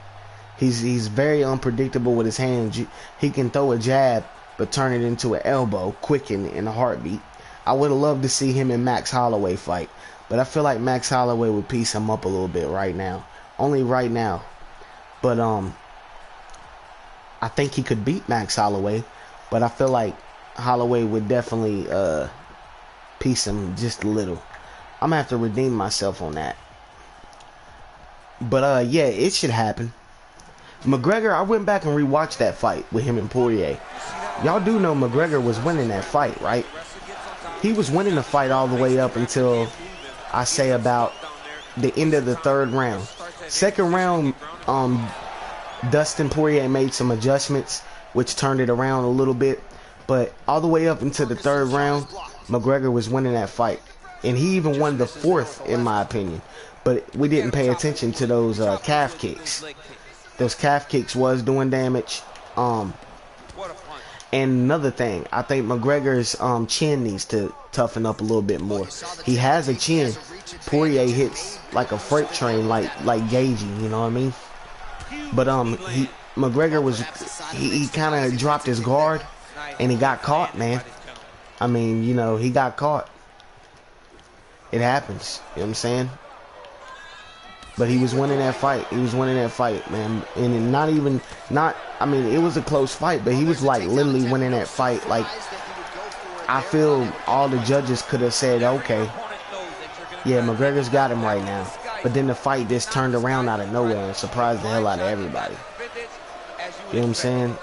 He's very unpredictable with his hands. He can throw a jab, but turn it into an elbow quick in a heartbeat. I would have loved to see him and Max Holloway fight, but I feel like Max Holloway would piece him up a little bit right now. Only right now. But I think he could beat Max Holloway, but I feel like Holloway would definitely piece him just a little. I'm gonna have to redeem myself on that. But yeah, it should happen. McGregor, I went back and rewatched that fight with him and Poirier. Y'all do know McGregor was winning that fight, right? He was winning the fight all the way up until, I say, about the end of the third round. Second round, Dustin Poirier made some adjustments, which turned it around a little bit. But all the way up into the third round, McGregor was winning that fight. And he even won the fourth, in my opinion. But we didn't pay attention to those calf kicks. Those calf kicks was doing damage. And another thing, I think McGregor's chin needs to toughen up a little bit more. He has a chin. Poirier hits like a freight train, like Gagey, you know what I mean? But McGregor was he kind of dropped his guard and he got caught, man. I mean, you know, he got caught. It happens, you know what I'm saying? But he was winning that fight. He was winning that fight, man. And I mean, it was a close fight, but he was like literally winning that fight. Like, I feel all the judges could have said, okay, yeah, McGregor's got him right now. But then the fight just turned around out of nowhere and surprised the hell out of everybody. You know what I'm saying?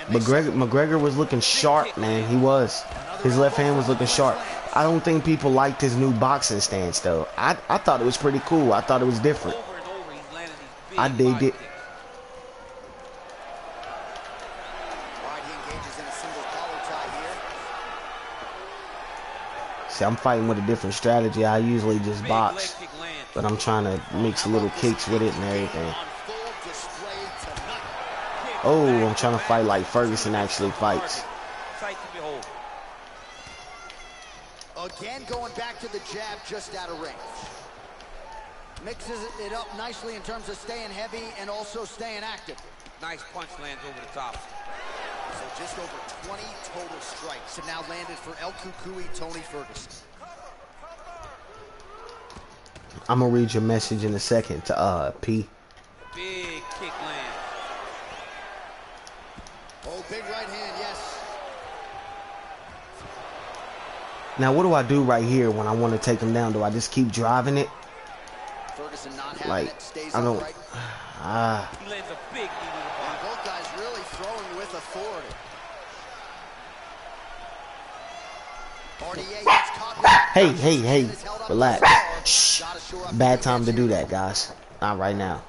McGregor was looking sharp, man. He was. His left hand was looking sharp. I don't think people liked his new boxing stance, though. I thought it was pretty cool. I thought it was different. I digged it. See, I'm fighting with a different strategy. I usually just box, but I'm trying to mix little kicks with it and everything. Oh, I'm trying to fight like Ferguson actually fights. Again, going back to the jab just out of range. Mixes it up nicely in terms of staying heavy and also staying active. Nice punch lands over the top. So just over 20 total strikes have now landed for El Cucuy, Tony Ferguson. I'm gonna read your message in a second to P. Big kick land. Oh, big right hand, yes. Now, what do I do right here when I want to take him down? Do I just keep driving it? Ferguson not having like, it, stays I don't. upright. He lands a big knee to the body. Both guys really throwing with authority. RDA gets caught. Hey, relax. Shh. Bad time to do that, guys. Not right now.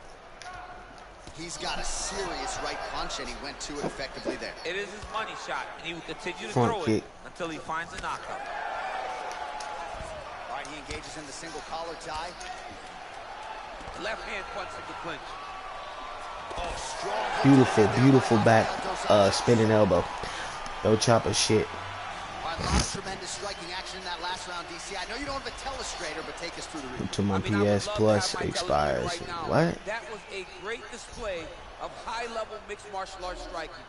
He's got a serious right punch, and he went to it effectively there. It is his money shot, and he will continue to Front throw kick. it until he finds a knockout. All right, he engages in the single collar tie. Left hand punch in the clinch. Oh, strong. Beautiful back spinning elbow. No chopper shit. All right, a lot of tremendous striking action in that last round, DC. I know you don't have a telestrator, but take us through the review. To my PS Plus expires. Right, what? That was a great display of high-level mixed martial arts striking.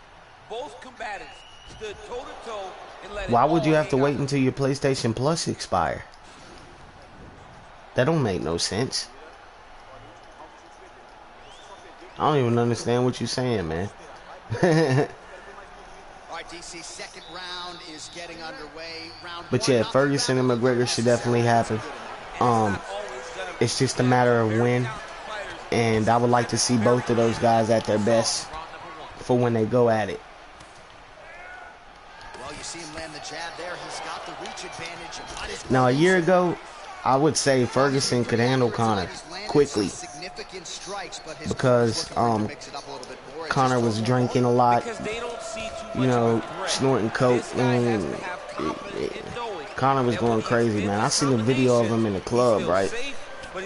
Both combatants stood toe-to-toe and let it Why would you have to all wait hang out. until your PlayStation Plus expire? That don't make no sense. I don't even understand what you're saying, man. All right, DC, second round is getting underway. Round But one, yeah, not Ferguson and McGregor should definitely happen. It's just a matter of when. And I would like to see both of those guys at their best for when they go at it. Well, you see him land the jab there. He's got the reach advantage. And might as well Now, a year use it. ago, I would say Ferguson could handle Conor quickly because Conor was drinking a lot, you know, snorting coke, and Conor was going crazy, man. I seen a video of him in the club, right?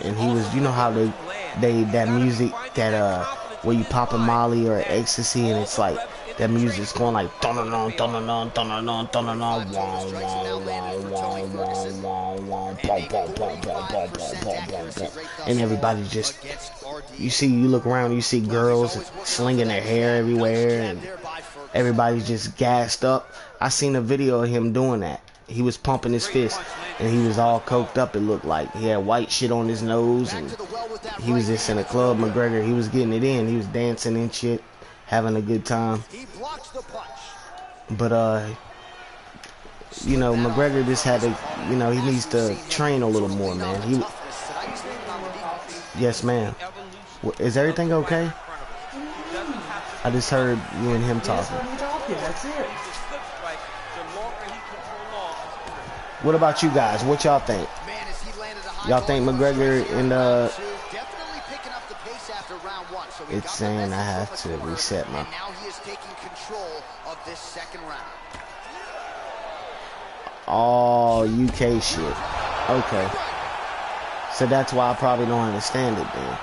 And he was, you know how that music that where you pop a Molly or ecstasy and it's like That music's going like dun dun dun dun dun dun dun dun dun dun and everybody just, you look around, you see girls slinging their hair everywhere, and everybody's just gassed up. I seen a video of him doing that. He was pumping his fist, and he was all coked up. It looked like he had white shit on his nose, and he was just in a club. McGregor, he was getting it in. He was dancing and shit, having a good time. But you know, McGregor just had to, you know, he needs to train a little more, man. Yes, ma'am. Is everything okay? I just heard you and him talking. That's it. What about you guys? What y'all think? Y'all think McGregor and it's saying I have to reset my. Now he is taking control of this second round. Oh, UK shit. Okay. So that's why I probably don't understand it then.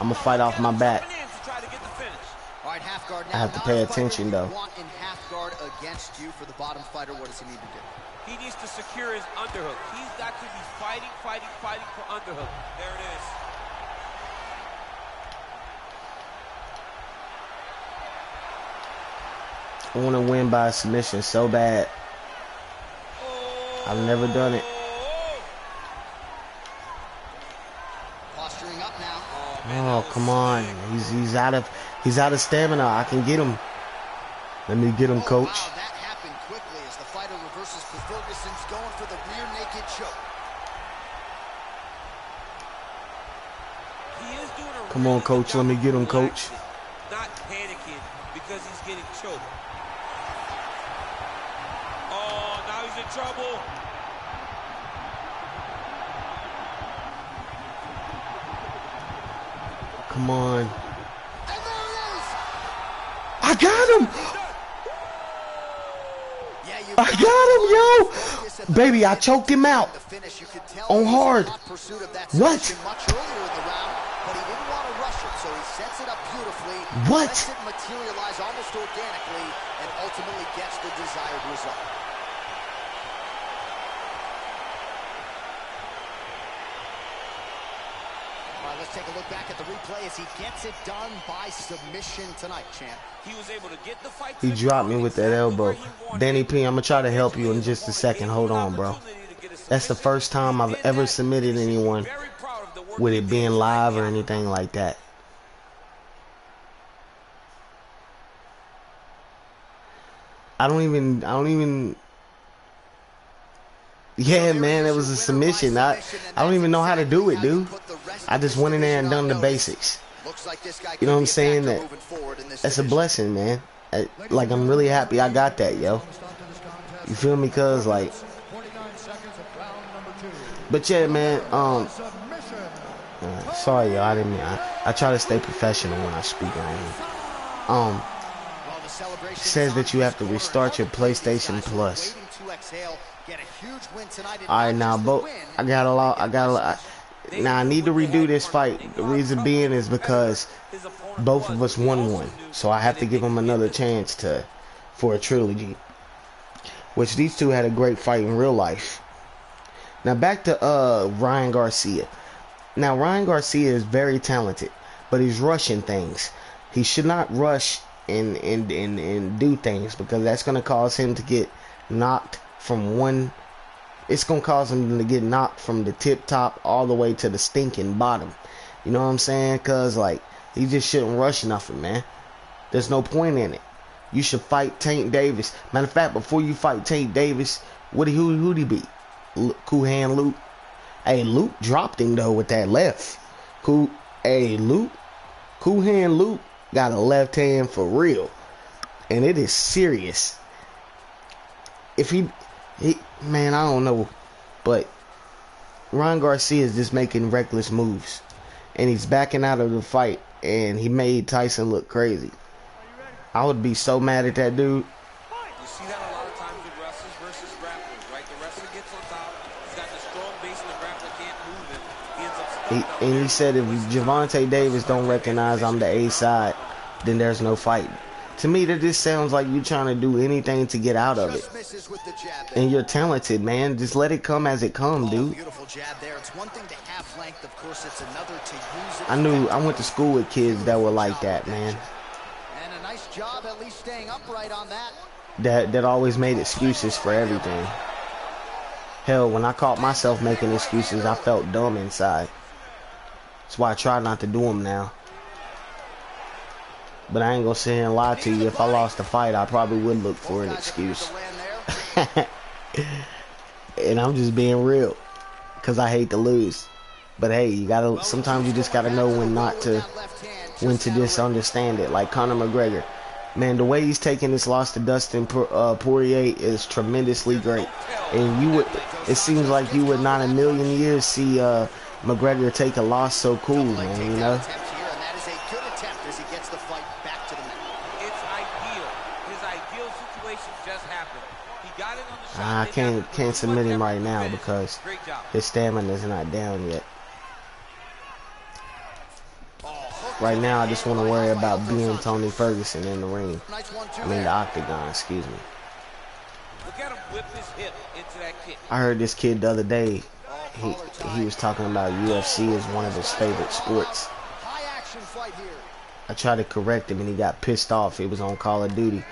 I'm gonna fight off my back. I have to pay attention though. Against you for the bottom fighter, what does he need to do? He needs to secure his underhook. He's got to be fighting for underhook. There it is. I want to win by submission so bad. I've never done it. Posturing up now. Oh, come on. He's out of stamina. I can get him. Let me get him, coach. Wow, that happened quickly as the fighter reverses. Ferguson's going for the rear naked choke. He is doing a Come on, coach. Let me get him, coach. Not panicking because he's getting choked. Oh, now he's in trouble. Come on. I got him. I got him, yo. Baby, I choked him out. On hard. What? What? Materialize almost organically and ultimately gets the desired result. All right, let's take a look back at the replay as he gets it done by submission tonight, champ. He was able to get the fight. He dropped me with that elbow. Danny P, I'm going to try to help you in just a second. Hold on, bro. That's the first time I've ever submitted anyone with it being live or anything like that. I don't even. Yeah, man, it was a submission. I don't even know how to do it, dude. I just went in there and done the basics. You know what I'm saying? That's a blessing, man. Like, I'm really happy I got that, yo. You feel me? Cause like, but yeah, man. Sorry, y'all. I didn't mean. I try to stay professional when I speak on here. Says that you have to restart your PlayStation Plus. Alright, now, I got a lot. Now, I need to redo this fight. The reason being is because both of us won one. So I have to give them another chance for a trilogy. Which these two had a great fight in real life. Now, back to Ryan Garcia. Now, Ryan Garcia is very talented, but he's rushing things. He should not rush and do things, because that's going to cause him to get knocked from one. It's going to cause him to get knocked from the tip top all the way to the stinking bottom. You know what I'm saying? Because, like, he just shouldn't rush nothing, man. There's no point in it. You should fight Tank Davis. Matter of fact, before you fight Tank Davis, who'd he beat? Cool Hand Luke. Hey, Luke dropped him, though, with that left. Cool Hand Luke got a left hand for real. And it is serious. If he man, I don't know. But Ryan Garcia is just making reckless moves. And he's backing out of the fight. And he made Tyson look crazy. I would be so mad at that dude. You see that a lot. lot of times with wrestlers versus grapplers, right? The wrestler gets on top, he's got the strong base, and the grappler can't move him. He ends up stuck. And he said if Gervonta Davis don't recognize I'm the A side, then there's no fight. To me, that just sounds like you trying to do anything to get out of it. And you're talented, man. Just let it come as it comes, dude. Beautiful jab there. It's one thing to have length, of course, it's another to use it. I went to school with kids that were like that, man. And a nice job at least staying upright on that. That always made excuses for everything. Hell, when I caught myself making excuses, I felt dumb inside. That's why I try not to do them now. But I ain't gonna sit here and lie to you. If I lost the fight, I probably would look for an excuse. And I'm just being real, because I hate to lose. But hey, you gotta, sometimes you just gotta know when to just understand it. Like Conor McGregor, man, the way he's taking this loss to Dustin Poirier is tremendously great. And it seems like you would not in a million years see McGregor take a loss so cool, man, you know? I can't submit him right now because his stamina is not down yet. Right now, I just want to worry about being Tony Ferguson in the ring. I mean, the octagon, excuse me. I heard this kid the other day, he was talking about UFC is one of his favorite sports. I tried to correct him and he got pissed off. It was on Call of Duty.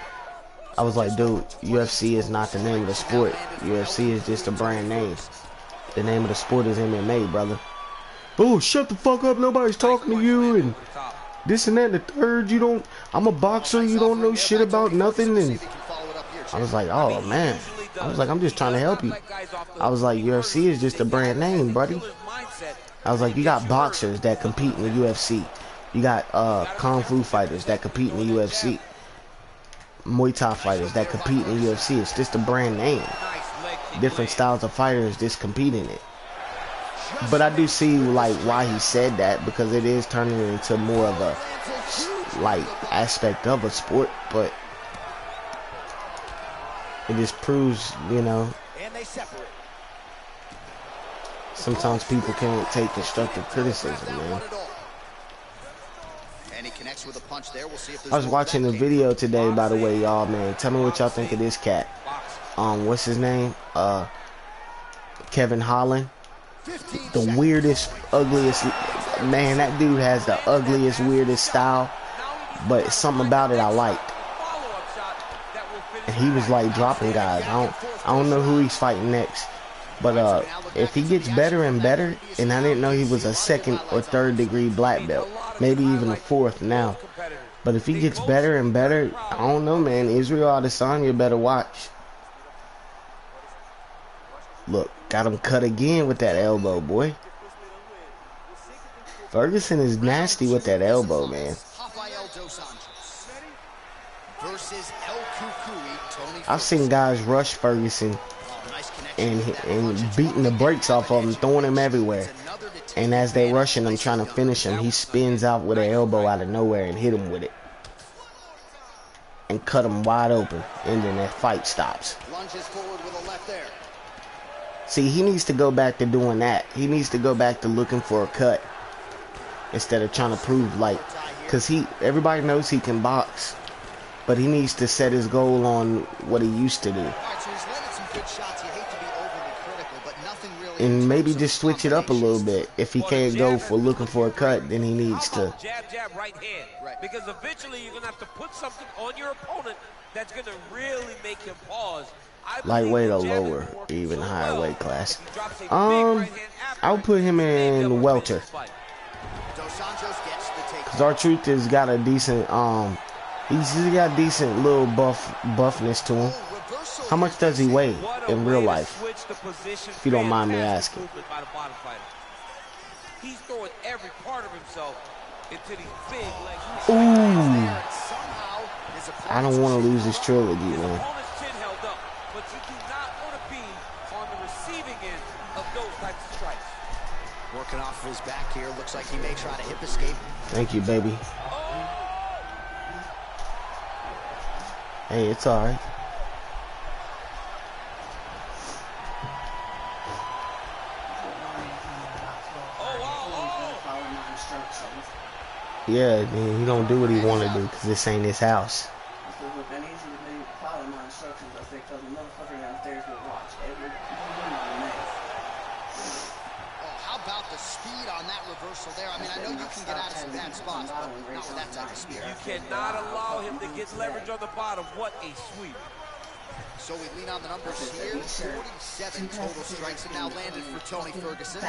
I was like, dude, UFC is not the name of the sport. UFC is just a brand name. The name of the sport is MMA, brother. Oh, shut the fuck up. Nobody's talking to you and this and that and the third. You don't, I'm a boxer. You don't know shit about nothing. And I was like, oh, man. I was like, I'm just trying to help you. I was like, UFC is just a brand name, buddy. I was like, you got boxers that compete in the UFC. You got Kung Fu fighters that compete in the UFC. Muay Thai fighters that compete in the UFC. It's just a brand name. Different styles of fighters just compete in it. But I do see like why he said that, because it is turning into more of a like aspect of a sport, but it just proves, you know, sometimes people can't take constructive criticism, man. I was watching the video today, by the way, y'all, man. Tell me what y'all think of this cat. What's his name? Kevin Holland. The weirdest, ugliest, man, that dude has the ugliest, weirdest style, but something about it I liked. And he was like dropping guys. I don't know who he's fighting next, but if he gets better and better, and I didn't know he was a 2nd or 3rd degree black belt, maybe even a 4th now, but if he gets better and better, I don't know, man. Israel Adesanya better watch. Look, got him cut again with that elbow, boy. Ferguson is nasty with that elbow, man. I've seen guys rush Ferguson and beating the brakes off of him, throwing him everywhere. And as they rushing him, trying to finish him, he spins out with an elbow out of nowhere and hit him with it. And cut him wide open. And then that fight stops. See, he needs to go back to doing that. He needs to go back to looking for a cut instead of trying to prove, like, because everybody knows he can box, but he needs to set his goal on what he used to do. And maybe just switch it up a little bit. If he can't go for looking for a cut, then he needs to. Jab, right hand. Because eventually you're going to have to put something on your opponent that's going to really make him pause. Lightweight or lower, even higher weight class. I'll put him in welter. Cause R-Truth has got a decent, he's got decent little buffness to him. How much does he weigh in real life? If you don't mind me asking. He's throwing every part of himself into these big legs. Ooh. I don't want to lose this trilogy, man. Working off of his back here, looks like he may try to hip escape. Thank you, baby. Hey, it's alright. instructions. Yeah, then he don't do what he want to do because this ain't his house. So look, I need you to follow my instructions. I said, because the motherfucker downstairs will watch every move you make. How about the speed on that reversal there? I mean, I know you can get out of some bad spots, but not with that type of speed. You cannot allow him to get leverage on the bottom. What a sweep. So we lean on the numbers here. 47 total strikes have now landed for Tony Ferguson.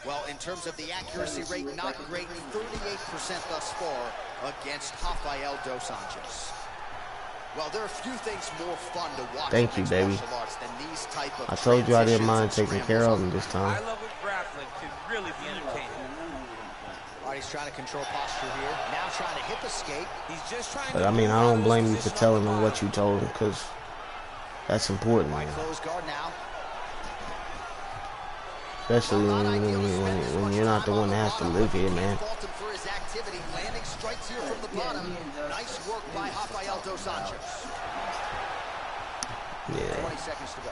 Well, in terms of the accuracy rate, not great. 38% thus far against Rafael dos Anjos. Well, there are a few things more fun to watch. Thank you, baby. Than these type of I told you I didn't mind taking care of him this time. I love when grappling can really be entertaining. All right, he's trying to control posture here. Now trying to hip escape. He's just trying But to I mean, I don't blame you for telling him what you told him because that's important, man. Close guard now. Especially when you're not the one that has to live here, man. For his activity, landing strikes here from the bottom. Nice work by Rafael dos Anjos. Yeah. 20 seconds to go.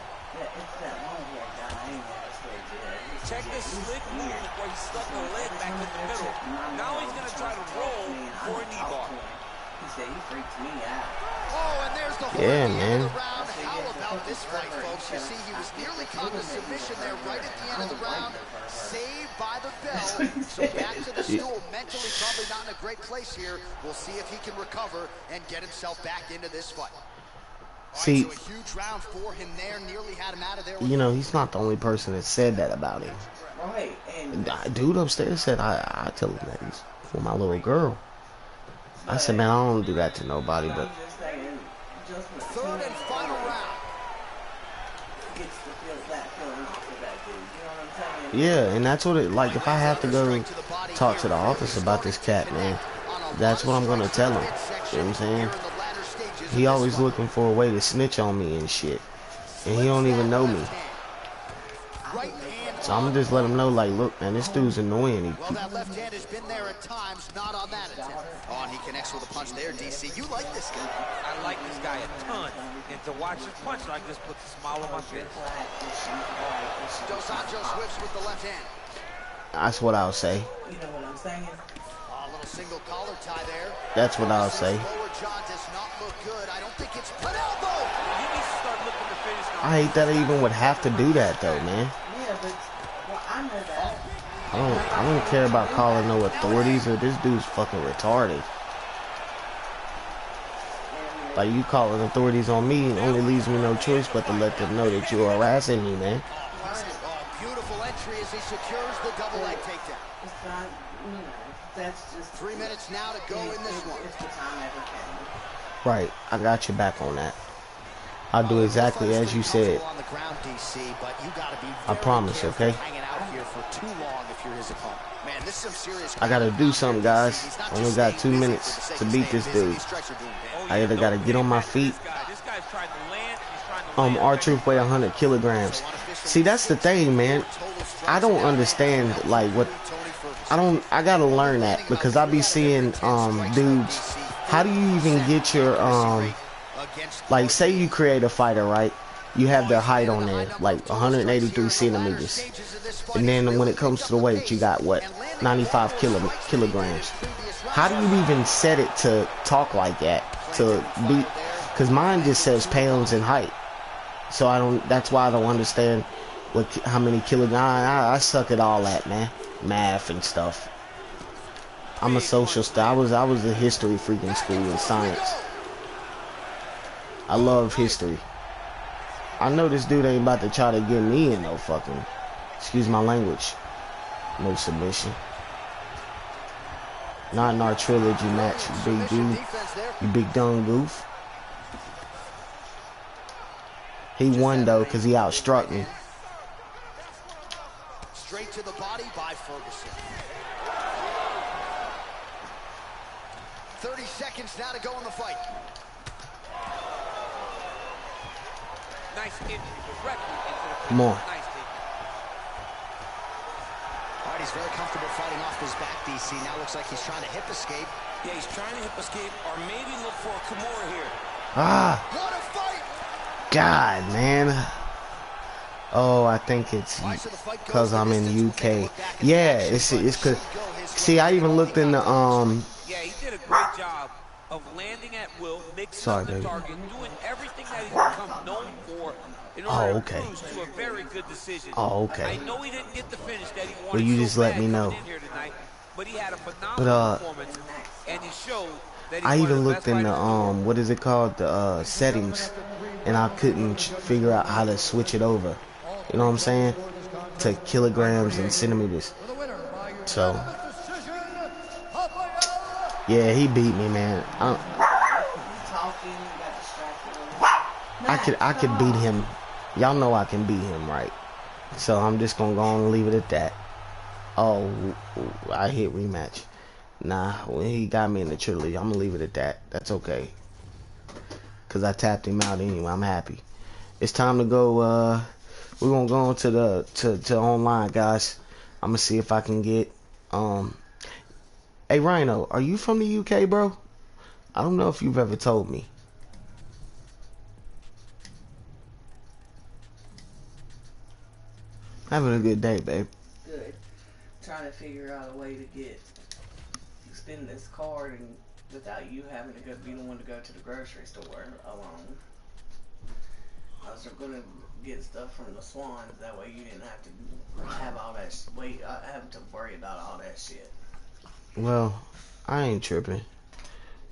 Check this slick movement where he stuck the leg back in the middle. Now he's going to try to roll for a knee bar. He said he freaked me out. Oh, and there's the yeah, man. round. How about this fight, folks? You see, he was nearly caught in submission there right at the end of the round. Saved by the bell. So back to the stool. Mentally probably not in a great place here. We'll see if he can recover and get himself back into this fight. See, so a huge round for him there. Nearly had him out of there. You know, he's not the only person that said that about him. Right. And dude upstairs said, I tell him that he's for my little girl. I said, man, I don't do that to nobody, but... Third and final round. Yeah, and that's what it, like, if I have to go talk to the office about this cat, man, that's what I'm going to tell him. You know what I'm saying? He always looking for a way to snitch on me and shit. And he don't even know me. So I'm just let him know, like, look, man, this dude's annoying. Well, that left hand has been there at times, not on that attempt. Oh, and he connects with a punch there, DC. You like this guy. I like this guy a ton. And to watch his punch like this puts a smile on my face. Dos Anjos whips with the left hand. That's what I'll say. You know what I'm saying? A little single collar tie there. That's what I'll say. Lower jaw does not look good. I don't think it's an elbow. He needs to start looking to finish now. I hate that I even would have to do that, though, man. Yeah, but well, I know that. I don't care about calling no authorities or this dude's fucking retarded. Like, you calling authorities on me only leaves me no choice but to let them know that you're harassing me, man. Oh, beautiful entry as he secures the double leg takedown. It's not, you know, that's just 3 minutes now to go in this one. If the time ever came. Right, I got your back on that. I'll do exactly as you said. On the ground, DC, but you gotta be I promise, okay? hanging out here for too long if you're his opponent. Man, this is some serious. I gotta do something, guys. I only got 2 minutes to beat this dude. I either gotta get on my feet. R-Truth weigh 100 kilograms. See, that's the thing, man. I don't understand, like, what... I gotta learn that, because I be seeing, dudes... How do you even get your, like, say you create a fighter, right? You have their height on there, like 183 centimeters. And then when it comes to the weight, you got, what, 95 kilograms. How do you even set it to talk like that? To be, because mine just says pounds and height. So I don't, that's why I don't understand how many kilograms. I suck at all that, man. Math and stuff. I'm a social star. I was a history freak in school and science. I love history. I know this dude ain't about to try to get me in no fucking, excuse my language, no submission. Not in our trilogy match, you big dude. You big dumb goof. He won though, cause he outstruck me. Straight to the body by Ferguson. 30 seconds now to go in the fight. Nice entry directly into the Come on. All right, he's very comfortable fighting off his back, DC. Now looks like he's trying to hip escape. Yeah, he's trying to hip escape or maybe look for a Kimura here. Ah. What a fight! God, man. Oh, I think it's because I'm in the UK. Yeah, it's cause. See, I even looked in the Yeah, he did a great job of landing at will, mixing Sorry, up the baby. target, doing everything that he's become known for in order Oh, to okay. cruise to a very good decision. Oh, okay. I know he didn't get the finish that he Well, wanted you so just let bad me coming know. in here tonight, but he had a But phenomenal performance, and he showed that he's I one of even the looked best in the fighters in the world. what is it called, the settings, and I couldn't figure out how to switch it over. You know what I'm saying? To kilograms and centimeters. So yeah, he beat me, man. I could beat him. Y'all know I can beat him, right? So I'm just gonna go on and leave it at that. Oh, I hit rematch. Nah, when he got me in the trilogy, I'm gonna leave it at that. That's okay. Cause I tapped him out anyway. I'm happy. It's time to go. We're gonna go on to the to online, guys. I'm gonna see if I can get. Hey Rhino, are you from the UK, bro? I don't know if you've ever told me. Having a good day, babe. Good. Trying to figure out a way to spend this card and without you having to be the one to go to the grocery store alone. I was gonna get stuff from the Swans. That way you didn't have to have all that have to worry about all that shit. Well, I ain't tripping.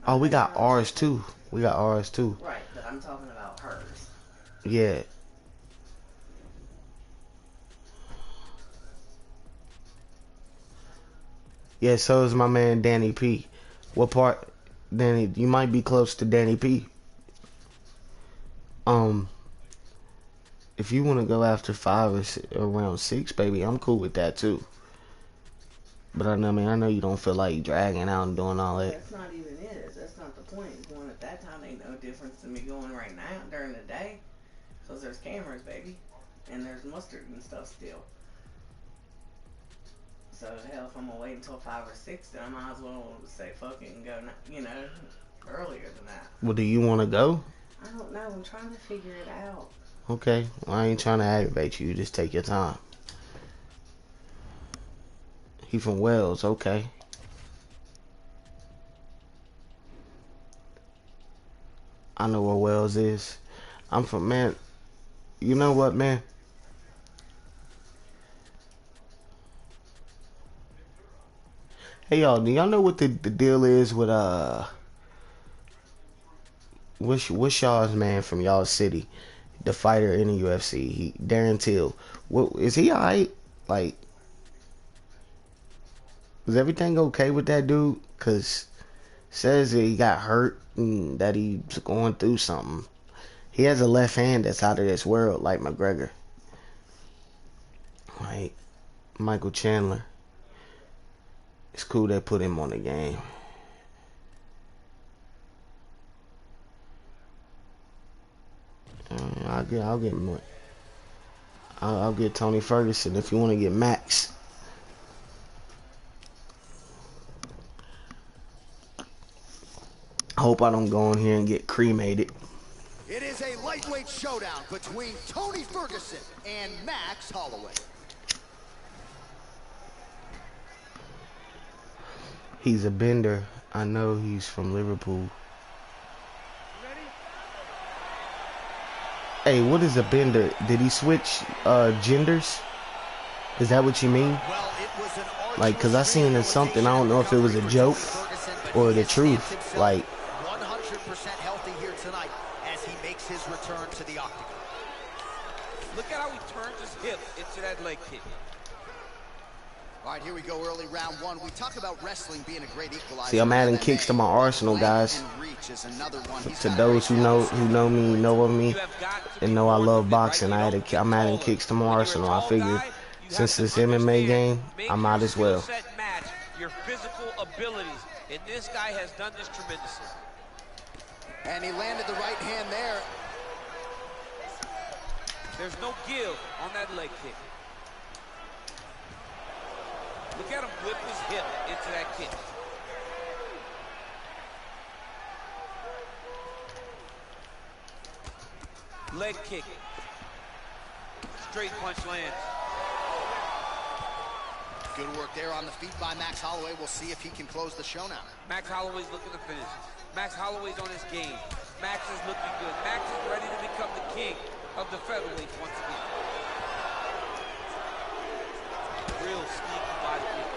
Oh, we got ours too. We got ours too. Right, but I'm talking about hers. Yeah. Yeah, so is my man Danny P. What part? Danny, you might be close to Danny P. If you want to go after 5 or around 6, baby, I'm cool with that too. But I know you don't feel like dragging out and doing all that. That's not even it. That's not the point. Going at that time ain't no difference to me going right now during the day. Because there's cameras, baby. And there's mustard and stuff still. So, hell, if I'm going to wait until 5 or 6, then I might as well say fuck it and go, earlier than that. Well, do you want to go? I don't know. I'm trying to figure it out. Okay. Well, I ain't trying to aggravate you. You just take your time. He from Wales. Okay. I know where Wales is. I'm from, man. You know what, man? Hey, y'all. Do y'all know what the deal is with, what's y'all's man from y'all city? The fighter in the UFC. Darren Till. What, is he alright? Like, is everything okay with that dude? Cause says that he got hurt and that he's going through something. He has a left hand that's out of this world, like McGregor. Like Michael Chandler. It's cool they put him on the game. I'll get Tony Ferguson if you want to get Max. I hope I don't go in here and get cremated. It is a lightweight showdown between Tony Ferguson and Max Holloway. He's a bender. I know he's from Liverpool. Hey, what is a bender? Did he switch genders? Is that what you mean? Well, like, cause I seen in something. I don't know if it was a joke or the truth. Like, 100% healthy here tonight as he makes his return to the octagon. Look at how he turns his hip into that leg kick. All right, here we go, early round 1. We talk about wrestling being a great equalizer. See, I'm adding kicks to my arsenal, guys. To those who know me, know of me, and know I love boxing, I'm adding kicks to my arsenal. I figured since this MMA game, I might as well. Your physical abilities, and this guy has done this tremendously. And he landed the right hand there. There's no give on that leg kick. Look at him whip his hip into that kick. Leg kick. straight punch lands. Good work there on the feet by Max Holloway. We'll see if he can close the show now. Max Holloway's looking to finish. Max Holloway's on his game. Max is looking good. Max is ready to become the king of the featherweights once again. Real sneaky body kick.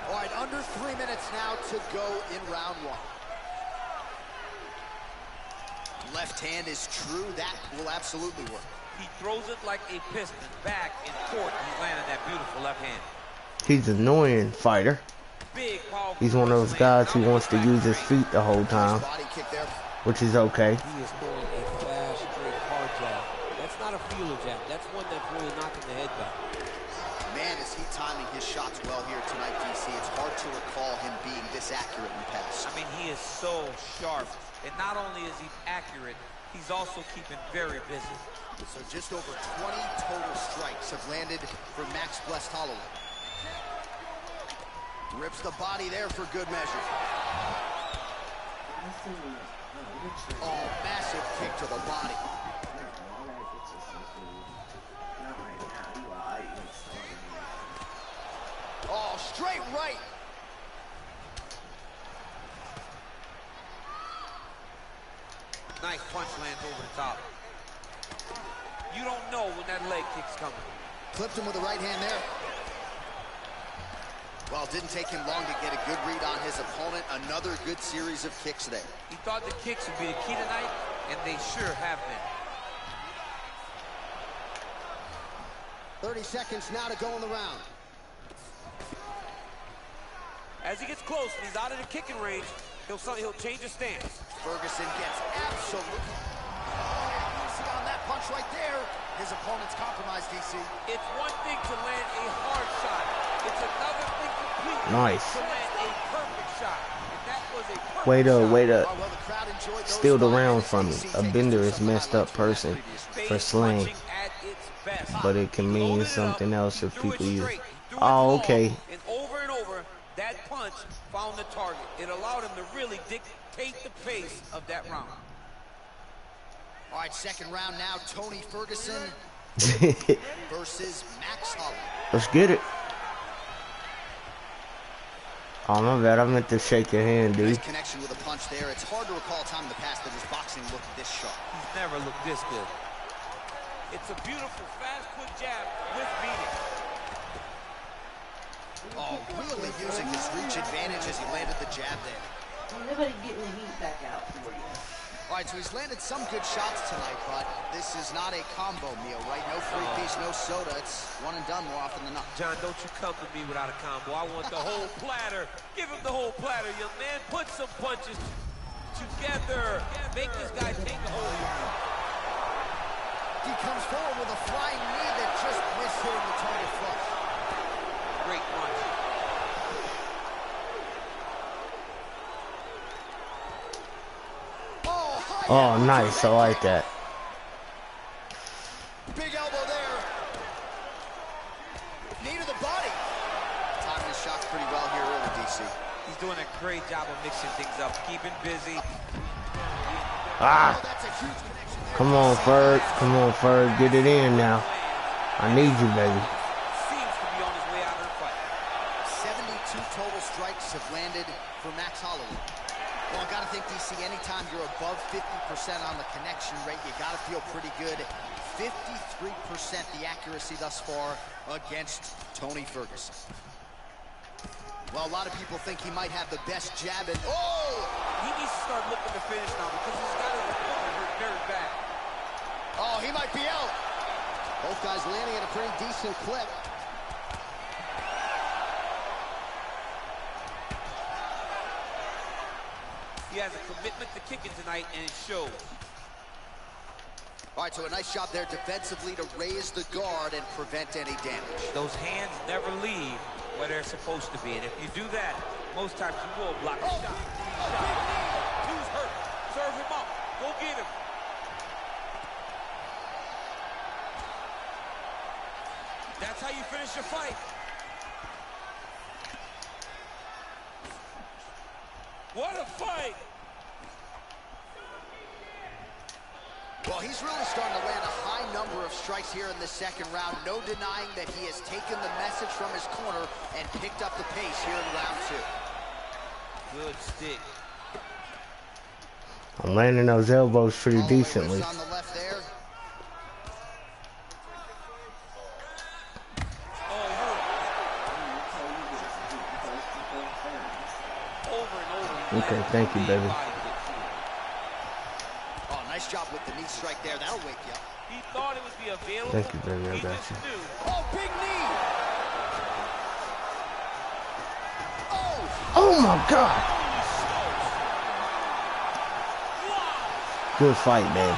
All right, under 3 minutes now to go in round one. Left hand is true. That will absolutely work. He throws it like a piston back and forth. He's landing that beautiful left hand. He's an annoying fighter. Big, powerful. He's one of those guys who wants to use his feet the whole time, Body kick there. which is okay. He is throwing a fast, straight, hard jab. That's not a feeler jab. That's one that's really knocking the head back. Man, is he timing his shots well here tonight, DC. It's hard to recall him being this accurate in the past. I mean, he is so sharp. And not only is he accurate, he's also keeping very busy. So just over 20 total strikes have landed for Max Blessed Holloway. Rips the body there for good measure. Oh, massive kick to the body. Oh, straight right. Nice punch lands over the top. You don't know when that leg kick's coming. Clipped him with the right hand there. Well, it didn't take him long to get a good read on his opponent. Another good series of kicks there. He thought the kicks would be the key tonight, and they sure have been. 30 seconds now to go in the round. As he gets close and he's out of the kicking range, he'll change his stance. Ferguson gets absolutely... You see on that punch right there, his opponent's compromised, DC. It's one thing to land a hard shot. It's another thing completely Nice. to land a perfect shot. And that was a perfect Way shot. to Well, the crowd enjoyed those steal the 5 round minutes, from me. DC, A taking bender through is some messed highlights up from that person previous for Face slang, punching at its best. but it can He mean loaded it up, something else if threw it people use. straight, threw it Oh, long, okay. And over, that punch found the target. It allowed him to really dictate the pace of that round. All right, second round now. Tony Ferguson versus Max Holloway. Let's get it. Oh, my bad. I meant to shake your hand, Nice dude. connection with a punch there. It's hard to recall a time in the past that his boxing looked this sharp. He's never looked this good. It's a beautiful, fast, quick jab with beating. Oh, really using his reach advantage as he landed the jab there. Nobody getting the heat back out for you. All right, so he's landed some good shots tonight, but this is not a combo meal, right? No free piece, no soda. It's one and done more often than not. John, don't you come to me without a combo. I want the whole platter. Give him the whole platter, young man. Put some punches together. Make this guy take the whole unit. He comes forward with a flying knee that just missed hitting the target flush. Great punch. Oh, nice. I like that. Big elbow there. Knee to the body. Timing his shots pretty well here early, DC. He's doing a great job of mixing things up, keeping busy. Ah, Oh, that's a huge connection there. come on, Ferg. Come on, Ferg. Get it in now. I need you, baby. Seems to be on his way out of the fight. 72 total strikes have landed for Max Holloway. Well, I gotta think, DC, anytime you're above 50% on the connection rate, you gotta feel pretty good. 53% the accuracy thus far against Tony Ferguson. Well, a lot of people think he might have the best jab in. Oh! He needs to start looking to finish now because he's got his opponent hurt very bad. Oh, he might be out. Both guys landing at a pretty decent clip. He has a commitment to kicking tonight, and it shows. All right, so a nice job there defensively to raise the guard and prevent any damage. Those hands never leave where they're supposed to be, and if you do that, most times you will block a shot. Two's hurt. Serve him up. Go get him. That's how you finish your fight. What a fight! Well, he's really starting to land a high number of strikes here in the second round. No denying that he has taken the message from his corner and picked up the pace here in round 2. Good stick. I'm landing those elbows pretty Holloway decently. whiffs on the left there. Oh, he hurt. Over and over. Okay, thank you, baby. Oh, nice job with the knee strike there. That'll wake you up. He thought it would be available. Thank you, baby. I He got just you. knew. Oh, big knee! Oh! Oh my God! Good fight, man.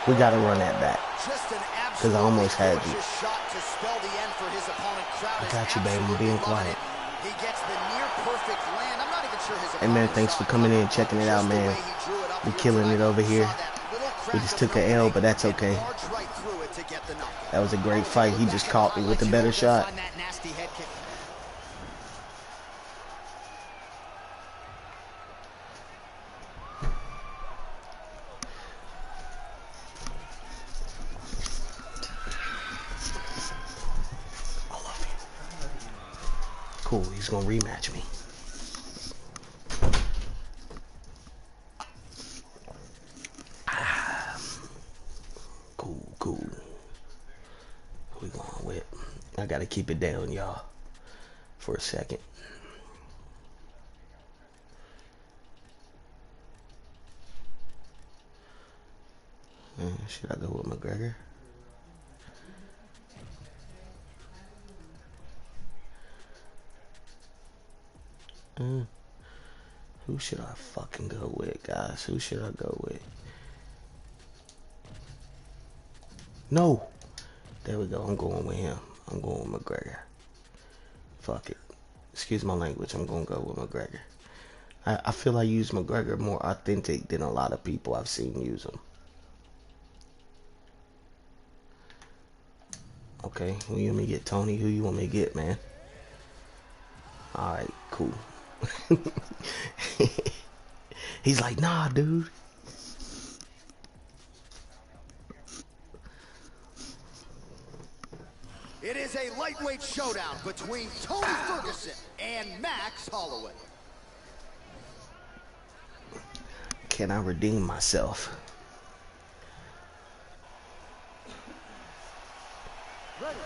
We gotta run that back. Just an Because I almost had you. shot to spell the end for his opponent. Crowd I got you, baby. I'm being quiet. He gets the near perfect land. I'm not even sure his Hey, man, opponent thanks saw for coming in and checking it out, just the man. way he drew it up We here killing it tonight. over here. Saw that little We crack just of took an an L, opening but that's and okay. marched right through it to get the knockout. That was a great fight. He just caught me with a better shot. Find that nasty head kick. Cool, he's gonna rematch me. Cool. We going with. I gotta keep it down, y'all, for a second. Should I go with McGregor? Who should I fucking go with, guys? Who should I go with? No! There we go. I'm going with him. I'm going with McGregor. Fuck it. Excuse my language. I'm going to go with McGregor. I feel I use McGregor more authentic than a lot of people I've seen use him. Okay, who you want me to get, Tony? Who you want me to get, man? Alright, cool. He's like, nah, dude. It is a lightweight showdown between Tony Ferguson and Max Holloway. Can I redeem myself? Ready.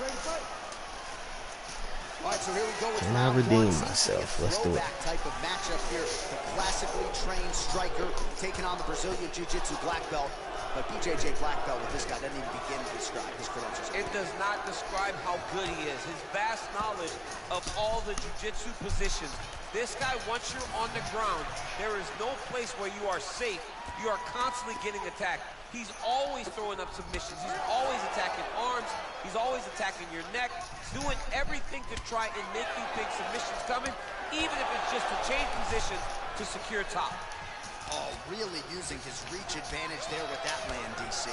Ready, fight. All right, so here we go with Can I round redeem one. myself? Seems to be a Let's do it. throwback type of matchup here. The classically trained striker taking on the Brazilian Jiu-Jitsu black belt. But BJJ black belt with this guy doesn't even begin to describe his credentials. It does not describe how good he is. His vast knowledge of all the jiu-jitsu positions. This guy, once you're on the ground, there is no place where you are safe. You are constantly getting attacked. He's always throwing up submissions. He's always attacking arms. He's always attacking your neck. He's doing everything to try and make you think submission's coming, even if it's just to change positions to secure top. Oh, really using his reach advantage there with that land, DC.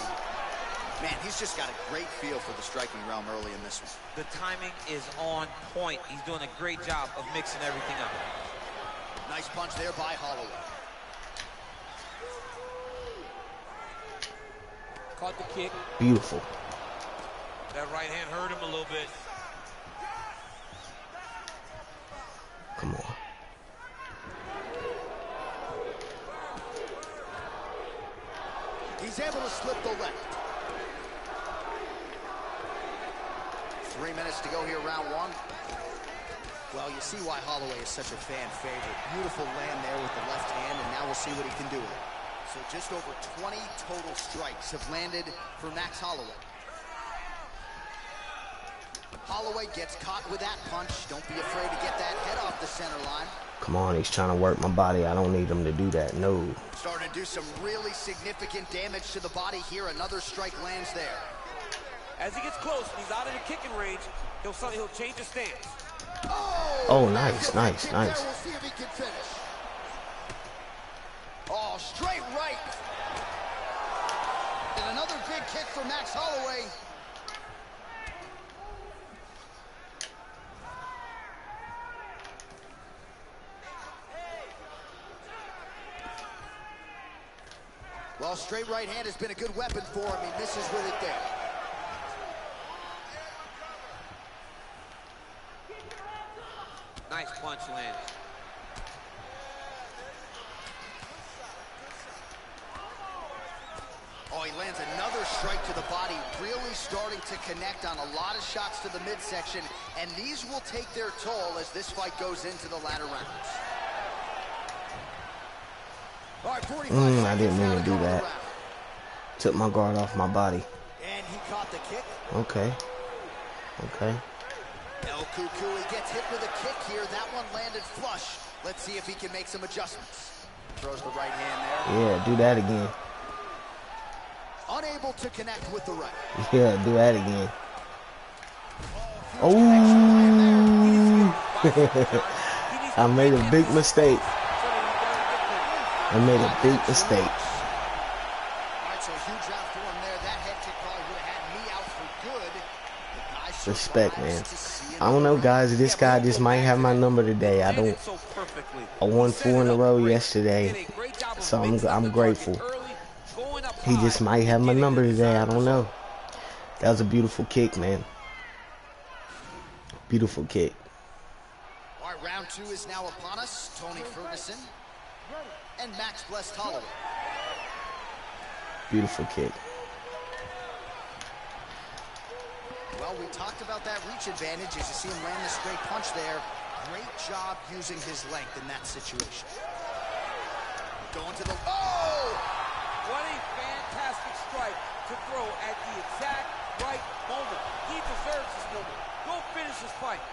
Man, he's just got a great feel for the striking realm early in this one. The timing is on point. He's doing a great job of mixing everything up. Nice punch there by Holloway. Caught the kick. Beautiful. That right hand hurt him a little bit. Come on. He's able to slip the left. 3 minutes to go here, round one. Well, you see why Holloway is such a fan favorite. Beautiful land there with the left hand, and now we'll see what he can do with it. So just over 20 total strikes have landed for Max Holloway. Holloway gets caught with that punch. Don't be afraid to get that head off the center line. Come on, he's trying to work my body. I don't need him to do that. No. Starting to do some really significant damage to the body here. Another strike lands there. As he gets close, he's out of the kicking range, he'll change his stance. Oh, nice. We'll see if he can finish. Oh, straight right. And another big kick for Max Holloway. Well, straight right hand has been a good weapon for him. He misses with it there. Nice punch lands. Oh, he lands another strike to the body, really starting to connect on a lot of shots to the midsection, and these will take their toll as this fight goes into the latter rounds. All right, 45 I didn't mean to do that. Took my guard off my body. And he caught the kick. Okay. Okay. El Cucuy gets hit with a kick here. That one landed flush. Let's see if he can make some adjustments. Throws the right hand there. Yeah, do that again. Unable to connect with the right. Yeah, do that again. Oh! I made a big mistake. I made a big mistake. All right, so huge round for him there. That head kick probably would have had me out for good. The guy Respect, man. survives to see I don't know, guys. This guy just might have my number today. I won 4 in a row yesterday, so I'm grateful. He just might have my number today. I don't know. That was a beautiful kick, man. Beautiful kick. All right, round 2 is now upon us. Tony Ferguson and Max Blessed Holloway. Beautiful kick. Well, we talked about that reach advantage as you see him land the straight punch there. Great job using his length in that situation. Going to the... Oh! What a fantastic strike to throw at the exact right moment. He deserves this moment. Go finish this fight.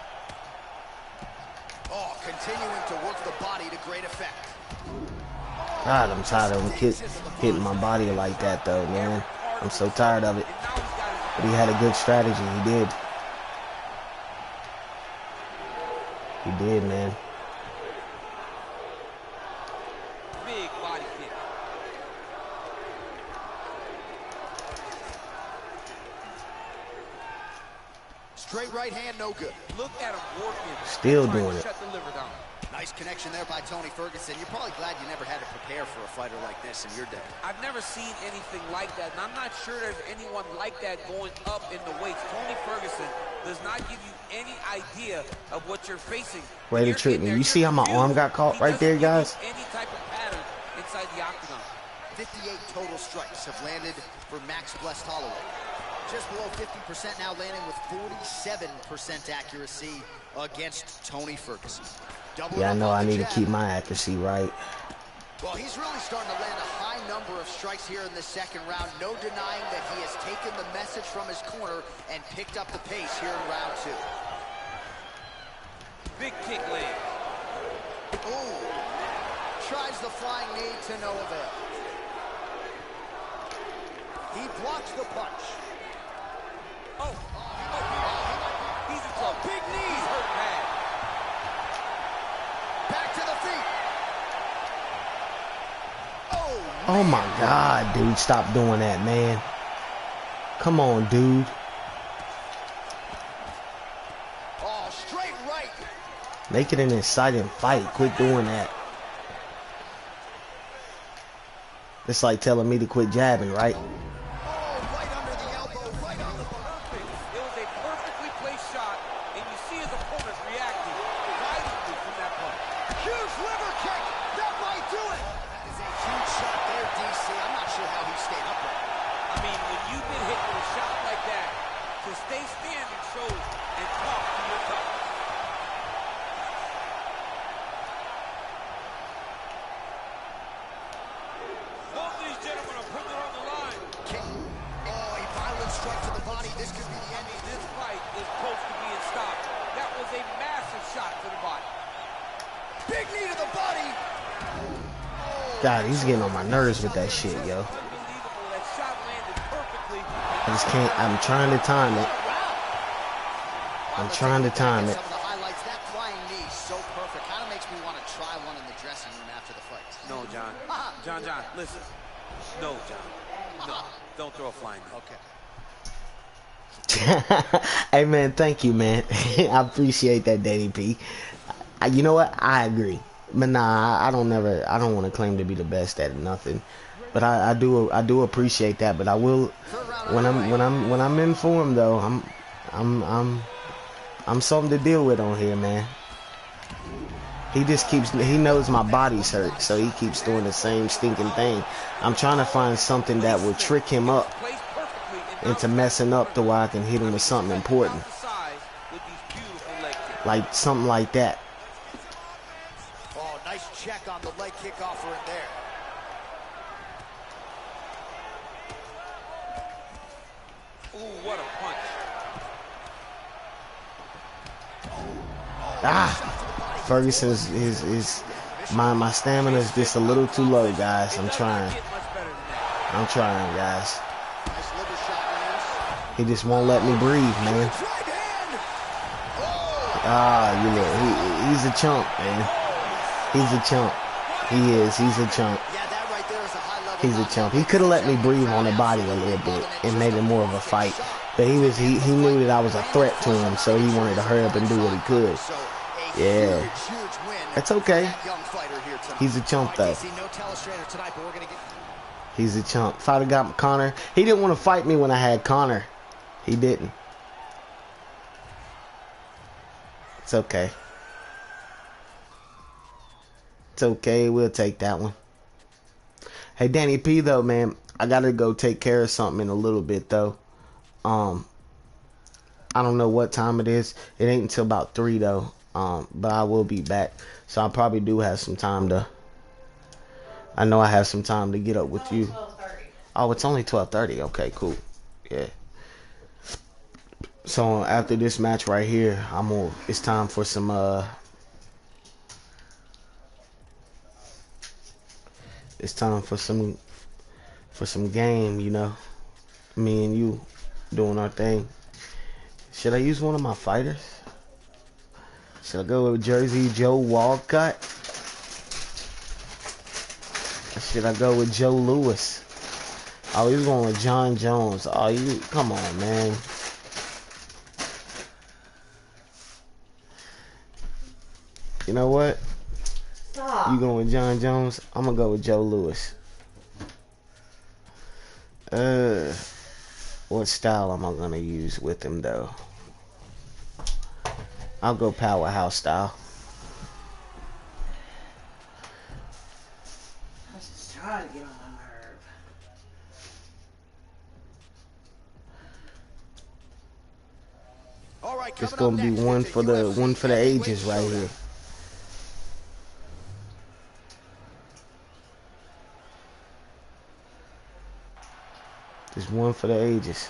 Oh, continuing to work the body to great effect. God, I'm tired of him hitting my body like that, though, man. I'm so tired of it. But he had a good strategy. He did. He did, man. Big body kick. Straight right hand, no good. Look at him working. Still doing it. Shut the liver down. Nice connection there by Tony Ferguson. You're probably glad you never had to prepare for a fighter like this in your day. I've never seen anything like that, and I'm not sure there's anyone like that going up in the weights. Tony Ferguson does not give you any idea of what you're facing. Way to trick me. You see how my arm got caught right there, guys? Any type of pattern inside the octagon. 58 total strikes have landed for Max Blessed Holloway. Just below 50% now, landing with 47% accuracy against Tony Ferguson. Yeah, I know I need to keep my accuracy right. Well, he's really starting to land a high number of strikes here in the second round. No denying that he has taken the message from his corner and picked up the pace here in round 2. Big kick land. Ooh. Tries the flying knee to no avail. He blocks the punch. He's in trouble. Big knee. He's hurt bad. Back to the feet. Oh my God, dude, stop doing that, man. Come on, dude. Oh, straight right. Make it an exciting fight. Quit doing that. It's like telling me to quit jabbing, right? Oh, right under the elbow, right on the bump. It was a perfectly placed shot, and you see his opponent reacting violently from that punch. Huge liver kick. That might do it. That is a huge shot there, DC. I'm not sure how he stayed upright. I mean, when you've been hit with a shot like that, to stay standing shows and talk to your toughness. Both these gentlemen are putting it on the line. Kick. Oh, a violent strike to the body. This could be the end. This fight is close to being stopped. That was a massive shot to the body. Big knee to the body. God, he's getting on my nerves with that shit, yo. Unbelievable. That shot landed perfectly. I just can't. I'm trying to time it. I'm trying to time it. Some of the highlights. That flying knee, so perfect. Kind of makes me want to try one in the dressing room after the fight. No, John. John, listen. No, John. No, don't throw a flying knee. Okay. Hey, man, thank you, man. I appreciate that, Danny P. You know what? I agree. But nah, I don't want to claim to be the best at nothing. But I do appreciate that. But I will when I'm in form though. I'm something to deal with on here, man. He knows my body's hurt, so he keeps doing the same stinking thing. I'm trying to find something that will trick him up into messing up to where I can hit him with something important. Like something like that. Oh, nice check on the leg kick offer in there. Ooh, what a punch. Ferguson's my stamina is just a little too low, guys. I'm trying, guys. He just won't let me breathe, man. You know, he's a chump, man. He's a chump. He is. He's a chump. He's a chump. He could have let me breathe on the body a little bit and made it more of a fight. But he knew that I was a threat to him, so he wanted to hurry up and do what he could. Yeah. That's okay. He's a chump, though. He's a chump. If I'd have got Conor, he didn't want to fight me when I had Conor. He didn't. It's okay. It's okay. We'll take that one. Hey, Danny P, though, man, I got to go take care of something in a little bit, though. I don't know what time it is. It ain't until about 3, though. But I will be back. So I probably do have some time to... I know I have some time to get up with you. 12:30. Oh, it's only 12:30. Okay, cool. Yeah. So after this match right here, it's time for some it's time for some game, you know. Me and you doing our thing. Should I use one of my fighters? Should I go with Jersey Joe Walcott? Or should I go with Joe Louis? Oh, he's going with John Jones. Oh, come on, man. You know what? Stop. You going with John Jones? I'm gonna go with Joe Louis. What style am I gonna use with him though? I'll go powerhouse style. I was just trying to get on my nerve. All right, It's gonna be one for the ages right here. There's one for the ages.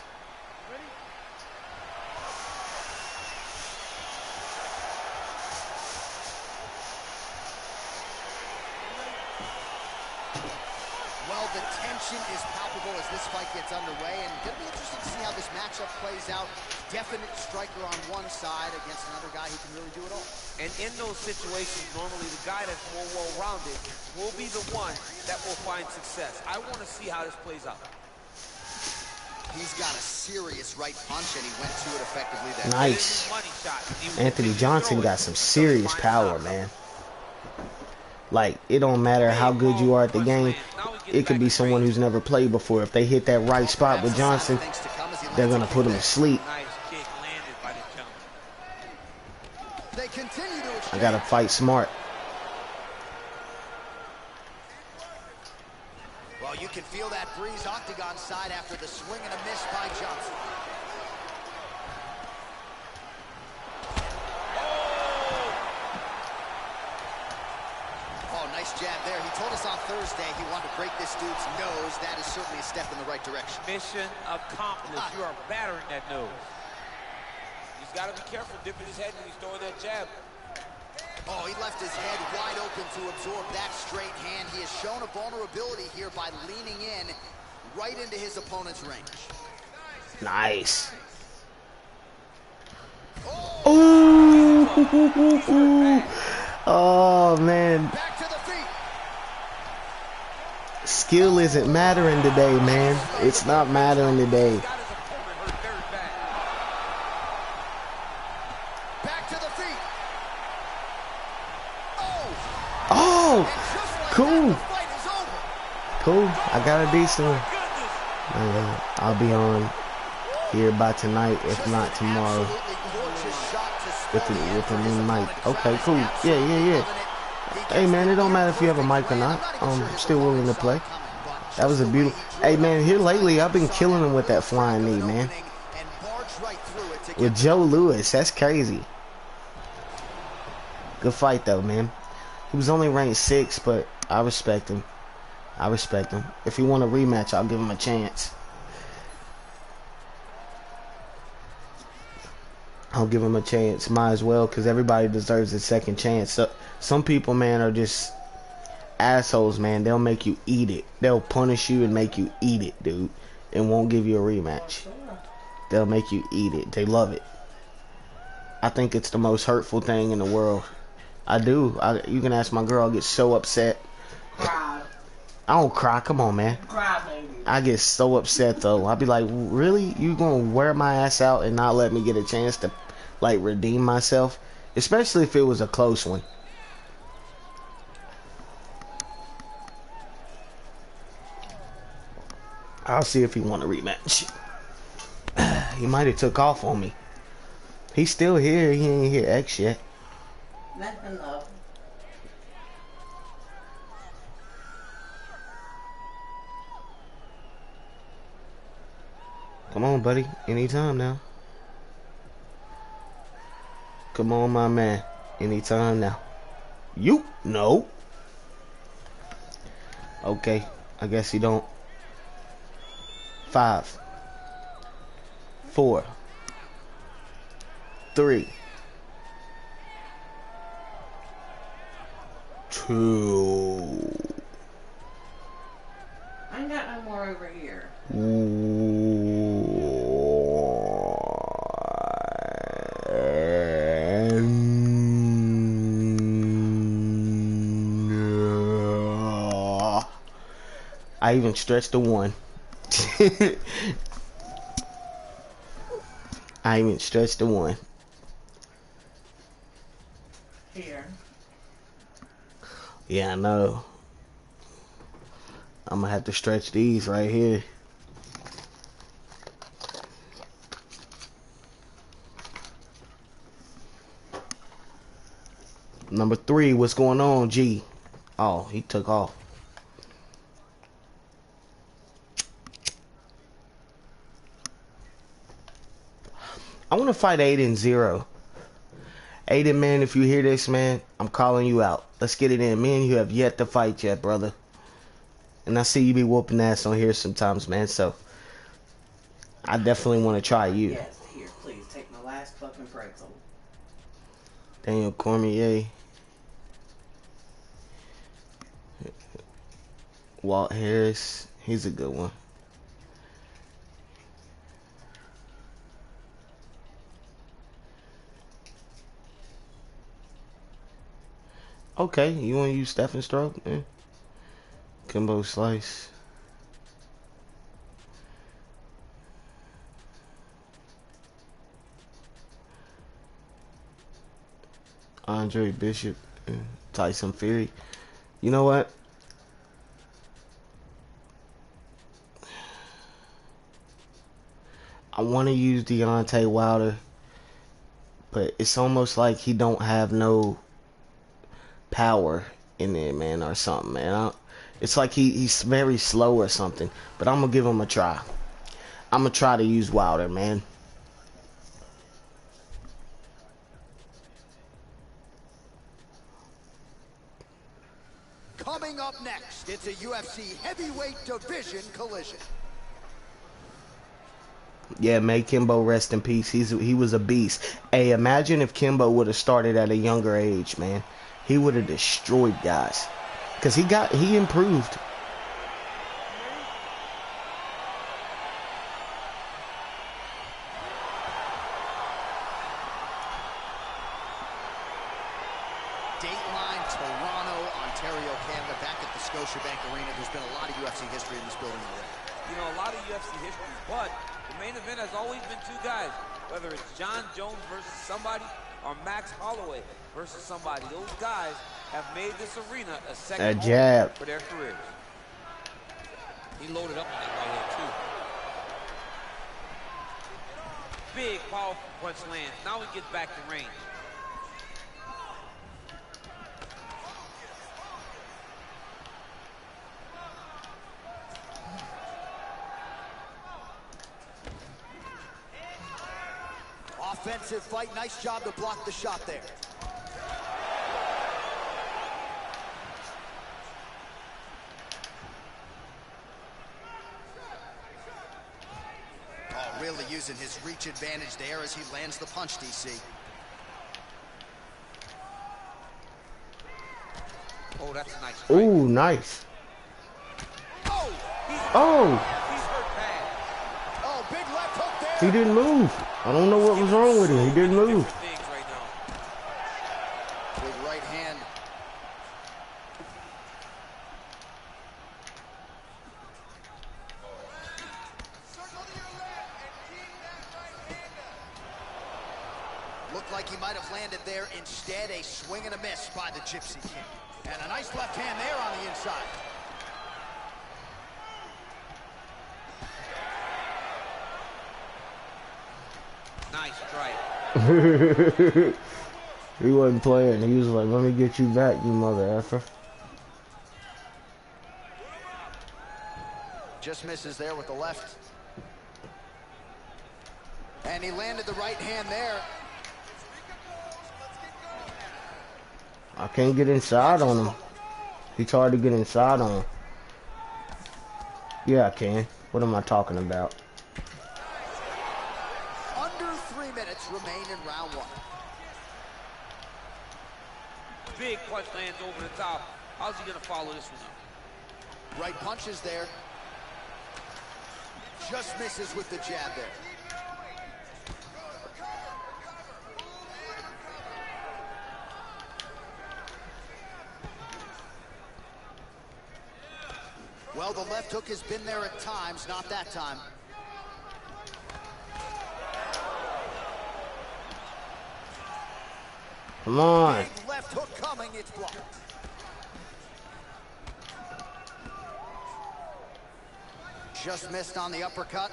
Well, the tension is palpable as this fight gets underway, and it'll be interesting to see how this matchup plays out. Definite striker on one side against another guy who can really do it all. And in those situations, normally the guy that's more well-rounded will be the one that will find success. I want to see how this plays out. He's got a serious right punch, and he went to it effectively there. Nice. Anthony Johnson got some serious power, man. Like, it don't matter how good you are at the game. It could be someone who's never played before. If they hit that right spot with Johnson, they're going to put him to sleep. I got to fight smart. Well, you can feel that breeze octagon side after the swing and a miss by Johnson. Oh, nice jab there. He told us on Thursday he wanted to break this dude's nose. That is certainly a step in the right direction. Mission accomplished. You are battering that nose. He's got to be careful dipping his head when he's throwing that jab. Oh, he left his head wide open to absorb that straight hand. He has shown a vulnerability here by leaning in right into his opponent's range. Nice. Oh, oh man. Back to the feet. Skill isn't mattering today, man. It's not mattering today. Back to the feet. Oh, cool. Cool. I got a decent one. I'll be on here by tonight, if not tomorrow, with the new mic. Okay, cool. Yeah. Hey man, it don't matter if you have a mic or not. I'm still willing to play. That was a beautiful. Hey man, here lately I've been killing him with that flying knee, man. With Joe Louis, that's crazy. Good fight though, man. He was only ranked 6, but I respect him. If he want a rematch, I'll give him a chance. Might as well, because everybody deserves a second chance. So, some people, man, are just assholes, man. They'll make you eat it. They'll punish you and make you eat it, dude, and won't give you a rematch. They'll make you eat it. They love it. I think it's the most hurtful thing in the world. I do. You can ask my girl. I get so upset. Cry. I don't cry. Come on, man. Cry, baby. I get so upset though. I'll be like, really? You gonna wear my ass out and not let me get a chance to, like, redeem myself? Especially if it was a close one. I'll see if he want a rematch. He might have took off on me. He's still here. He ain't here X yet. Let him know. Come on, buddy. Anytime now. Come on, my man. Anytime now. You? No. Okay. I guess you don't. 5, 4, 3, 2. I ain't got no more over here. I even stretched the 1. I even stretched the 1. Here. Yeah, I know. I'm gonna have to stretch these right here. Number 3, what's going on, G? Oh, he took off. I want to fight Aiden Zero. Aiden, man, if you hear this, man, I'm calling you out. Let's get it in. Me and you have yet to fight yet, brother. And I see you be whooping ass on here sometimes, man, so I definitely want to try you. Yes, here, please, take my last fucking pretzel. Daniel Cormier. Walt Harris. He's a good one. Okay, you want to use Stephen Stroke, man? Kimbo Slice. Andre Bishop. Tyson Fury. You know what? I want to use Deontay Wilder, but it's almost like he don't have no power in there, man, or something, man. It's like he's very slow or something, but I'm gonna give him a try. I'm gonna try to use Wilder, man. Coming up next, it's a UFC heavyweight division collision. Yeah, may Kimbo rest in peace. He was a beast. Hey, imagine if Kimbo would have started at a younger age, man. He would have destroyed guys. Cause he improved. Dateline, Toronto, Ontario, Canada, back at the Scotiabank Arena. There's been a lot of UFC history in this building already. You know, a lot of UFC history, but the main event has always been 2 guys. Whether it's John Jones versus somebody or Max Holloway versus somebody. Those guys have made this arena a second home for their careers. He loaded up on that right hand, too. Big, powerful punch lands. Now he gets back to range. Offensive fight. Nice job to block the shot there. Oh, really using his reach advantage there as he lands the punch, DC. Oh, that's a nice strike. Ooh, nice. Oh! He's hurt bad. Oh, big left hook there. He didn't move. I don't know what was wrong with him. He didn't move. Things right now. Big right hand. Looked like he might have landed there. Instead, a swing and a miss by the Gypsy King. And a nice left hand there on the inside. Nice strike. He wasn't playing. He was like, let me get you back, you mother effer. Just misses there with the left. And he landed the right hand there. I can't get inside on him. He's hard to get inside on. Yeah, I can. What am I talking about? Under 3 minutes remain in round one. Big punch lands over the top. How's he gonna follow this one up? Right punches there. Just misses with the jab there. Well, the left hook has been there at times, not that time. Come on. Big left hook coming, it's blocked. Just missed on the uppercut.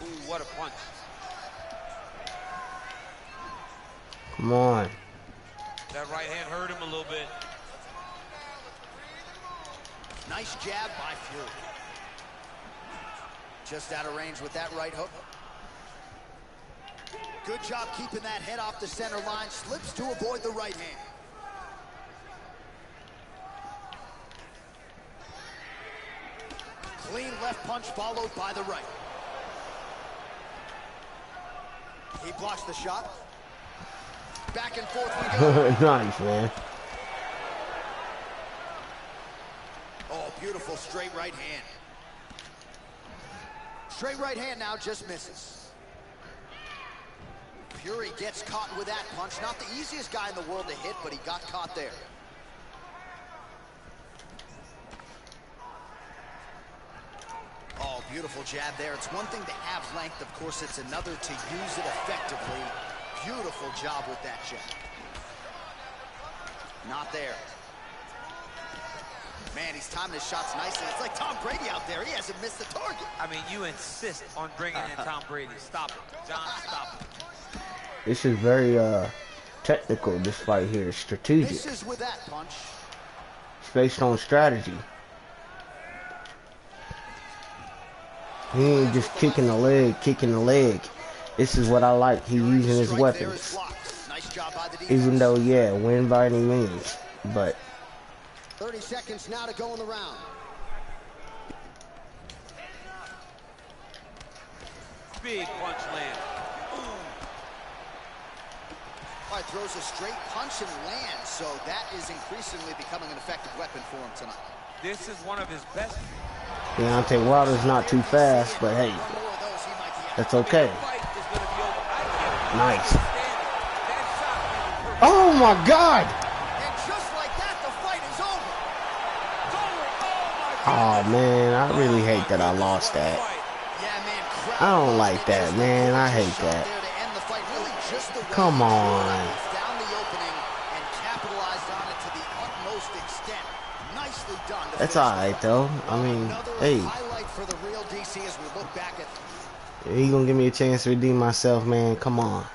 Ooh, what a punch. Come on. That right hand hurt him a little bit. Nice jab by Fury. Just out of range with that right hook. Good job keeping that head off the center line. Slips to avoid the right hand. Clean left punch followed by the right. He blocks the shot. Back and forth we go. Nice, man. Oh, beautiful straight right hand. Straight right hand now, just misses. Fury gets caught with that punch. Not the easiest guy in the world to hit, but he got caught there. Oh, beautiful jab there. It's one thing to have length. Of course, it's another to use it effectively. Beautiful job with that jab. Not there. Man, he's timing his shots nicely. It's like Tom Brady out there. He hasn't missed the target. I mean, you insist on bringing in Tom Brady. Stop it. John, stop it. This is very technical, this fight here. Strategic. Misses with that punch. It's based on strategy. He ain't just kicking the leg. This is what I like. He's using his weapons. Nice job by the defense. Even though, yeah, win by any means. But 30 seconds now to go in the round. Big punch land. All right, throws a straight punch and lands, so that is increasingly becoming an effective weapon for him tonight. This is one of his best. Deontay Wilder's not too fast, but hey, that's okay. Nice. Oh my God! And just like that, the fight is over. Oh man, I really hate that I lost that. Yeah, man, I don't like that, man. I hate that. Come on. Down the opening and capitalized on it to the utmost extent. Nicely done. That's all right though. I mean, hey, Highlight for the real DC as we look back at. he gonna give me a chance to redeem myself, man. Come on.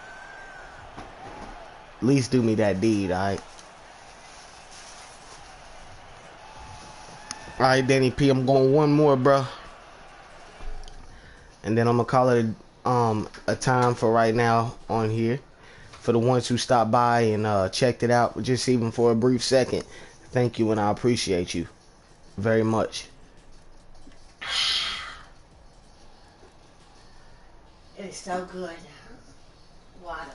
At least do me that deed, all right? All right, Danny P, I'm going one more, bro. And then I'm gonna call it a time for right now on here. For the ones who stopped by and checked it out, just even for a brief second, thank you and I appreciate you very much. It's so good. Water.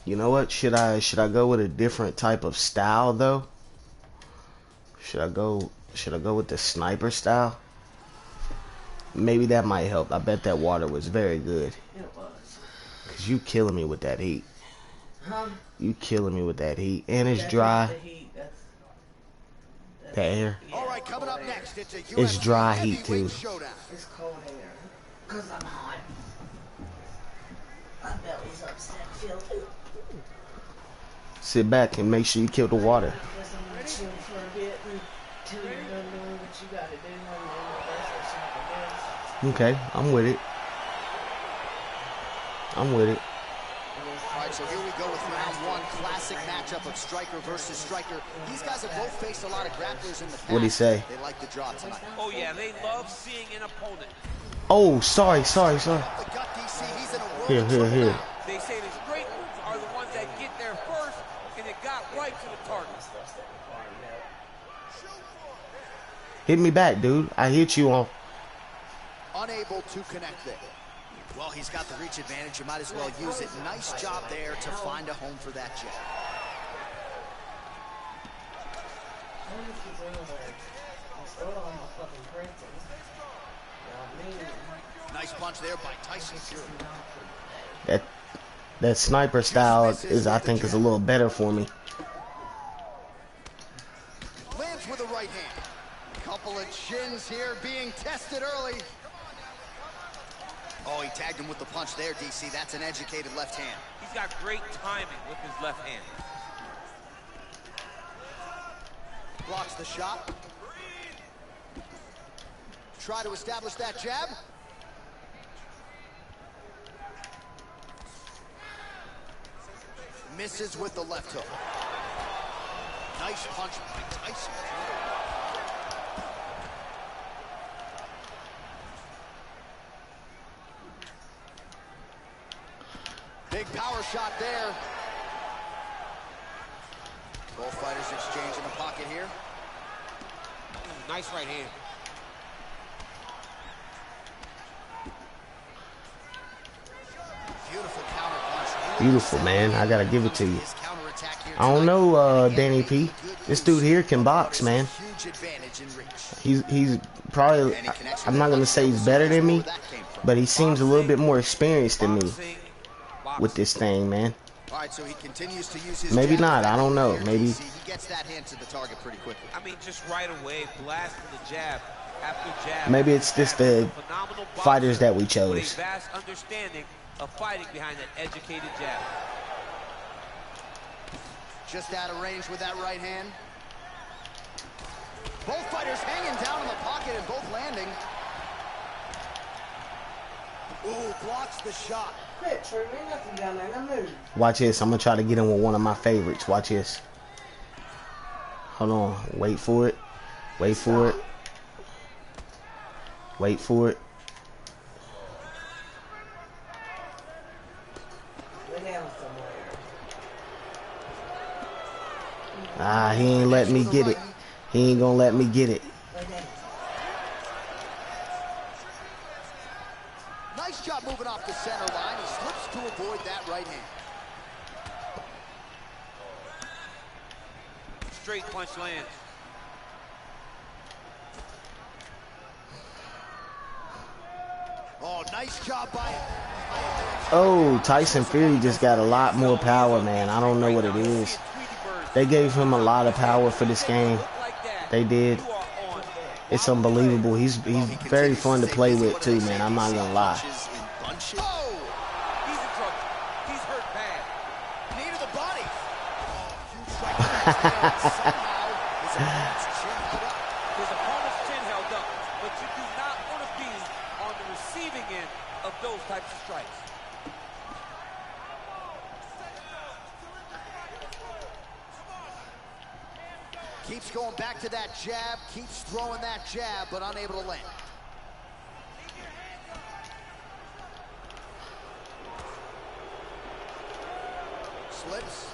You know what? Should I go with a different type of style though? Should I go with the sniper style? Maybe that might help. I bet that water was very good. It was. Cause you killing me with that heat. Huh? You killing me with that heat. And it's That's dry. The heat. That's The air. All right, coming up next, it's a It's UFC dry heat, heavyweight too. showdown. It's cold air. Because I'm hot. My belly's upset. Feel it. Sit back and make sure you kill the water. Because I'm going to chill for a bit until you're done doing what you got to do when you're in the first or something else. Okay, I'm with it. I'm with it. All right, so here we go with round one. Classic matchup of striker versus striker. These guys have both faced a lot of grapplers in the past. What'd he say? They like the draw tonight. Oh, yeah, they love seeing an opponent. Oh, sorry. The gut DC, he's in a world Here, of here, trouble here. now. They say the great moves are the ones that get there first, and it got right to the target. Hit me back, dude. I hit you on. Unable to connect there. Well, he's got the reach advantage. You might as well use it. Nice job there to find a home for that jab. Nice punch there by Tyson Fury. That sniper style is, I think, is a little better for me. Lands with a right hand. Couple of chins here being tested early. Oh, he tagged him with the punch there, DC. That's an educated left hand. He's got great timing with his left hand. Blocks the shot. Try to establish that jab. Misses with the left hook. Nice punch by Tyson. Big power shot there. Both fighters exchange in the pocket here. Nice right hand. Beautiful counter punch. Beautiful, man. I gotta give it to you. I don't know, Danny P. This dude here can box, man. He's probably, I'm not gonna say he's better than me, but he seems a little bit more experienced than me with this thing, man. All right, so he continues to use his Maybe jab not. I don't know. here, Maybe. DC. He gets that hand to the target pretty quickly. I mean, just right away, blasting the jab after jab. Maybe it's just the Phenomenal fighters that we boxer with chose. a vast understanding of fighting behind that educated jab. Just out of range with that right hand. Both fighters hanging down in the pocket and both landing. Ooh, blocks the shot. Quit, True. Ain't nothing down there. Now move. Watch this. I'm gonna try to get him with one of my favorites. Watch this. Hold on. Wait for it. Wait for it. Wait for it. Lay down somewhere. Ah, he ain't letting me get it. He ain't gonna let me get it. Lay down. Nice job moving off the center line. He slips to avoid that right hand. Straight punch lands. Oh, nice job by him. Oh, Tyson Fury just got a lot more power, man. I don't know what it is. They gave him a lot of power for this game. They did. It's unbelievable. He's very fun to play with too, man. I'm not gonna lie. Oh! He's in trouble. He's hurt bad. Knee to the body. Oh, His opponent's chin held up, but you do not want to be on the receiving end of those types of strikes. Keeps going back to that jab, keeps throwing that jab, but unable to land. Slips.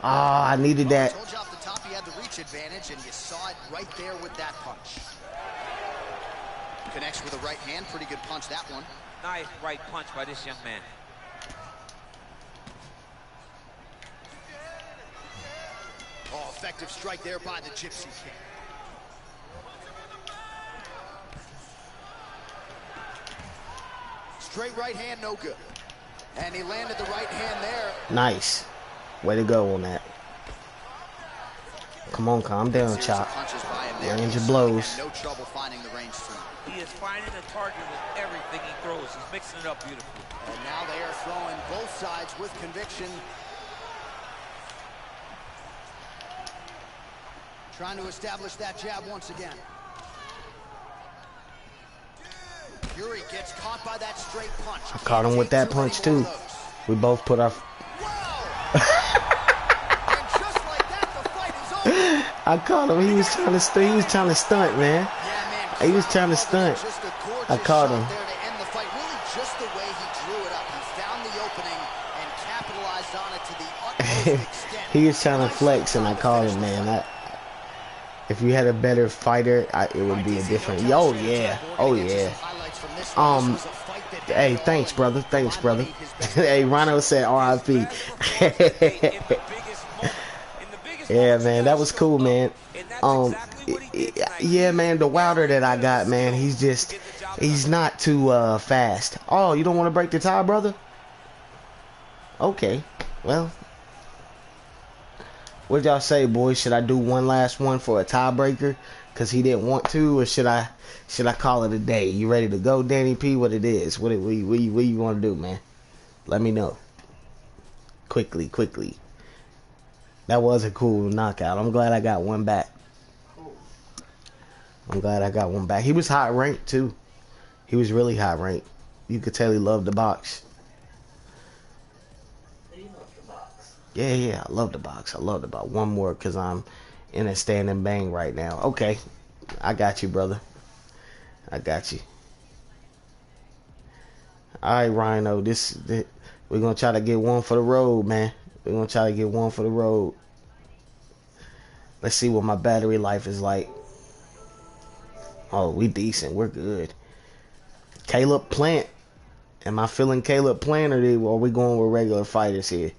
Ah, I needed that. I told you off the top he had the reach advantage, and you saw it right there with that punch. Connects with a right hand, pretty good punch that one. Nice right punch by this young man. Oh, effective strike there by the Gypsy King. Straight right hand, no good. And he landed the right hand there. Nice. Way to go on that. Come on, calm down, Chop. Range of blows. No trouble finding the range tonight. He is finding the target with everything he throws. He's mixing it up beautifully. And now they are throwing both sides with conviction. Trying to establish that jab once again. Fury gets caught by that straight punch. I caught him with that punch too. We both put our... And just like that, the fight is over. I caught him. He was trying to stunt, man. He was trying to stunt. I caught him. There to end the fight. Really just the way he drew it up. He found the opening and capitalized on it to the utmost extent. He was trying to flex, and I caught him, man. If you had a better fighter, it would be a different. Oh yeah, oh yeah. Hey, thanks, brother. Thanks, brother. Hey, Rhino said R.I.P. Yeah, man, that was cool, man. Yeah, man, the Wilder that I got, man, he's not too fast. Oh, you don't want to break the tie, brother? Okay, well. What y'all say, boys? Should I do one last one for a tiebreaker because he didn't want to, or should I call it a day? You ready to go, Danny P? What it is? What you want to do, man? Let me know. Quickly. That was a cool knockout. I'm glad I got one back. He was high ranked too. He was really high ranked. You could tell he loved the box. Yeah, I love the box. One more because I'm in a standing bang right now. Okay, I got you, brother. I got you. All right, Rhino. We're going to try to get one for the road, man. Let's see what my battery life is like. Oh, we decent. We're good. Caleb Plant. Am I feeling Caleb Plant, or are we going with regular fighters here?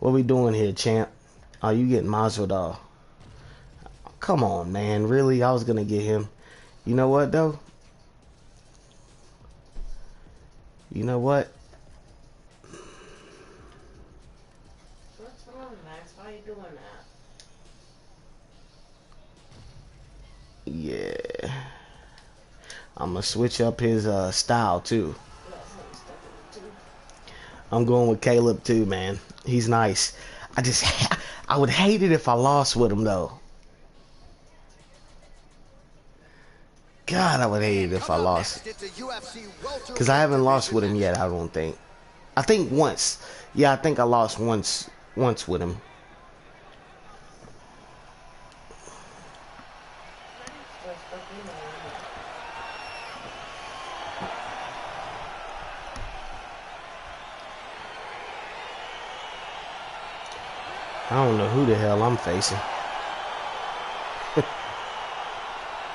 What we doing here, champ? Oh, you getting Masvidal. Come on, man. Really? I was going to get him. You know what, though? You know what? What's wrong, Max? Why are you doing that? Yeah. I'm going to switch up his style, too. I'm going with Caleb, too, man. He's nice. I would hate it if I lost with him, though. God, I would hate it if I lost. Because I haven't lost with him yet, I don't think. I think once. Yeah, I think I lost once with him. I don't know who the hell I'm facing.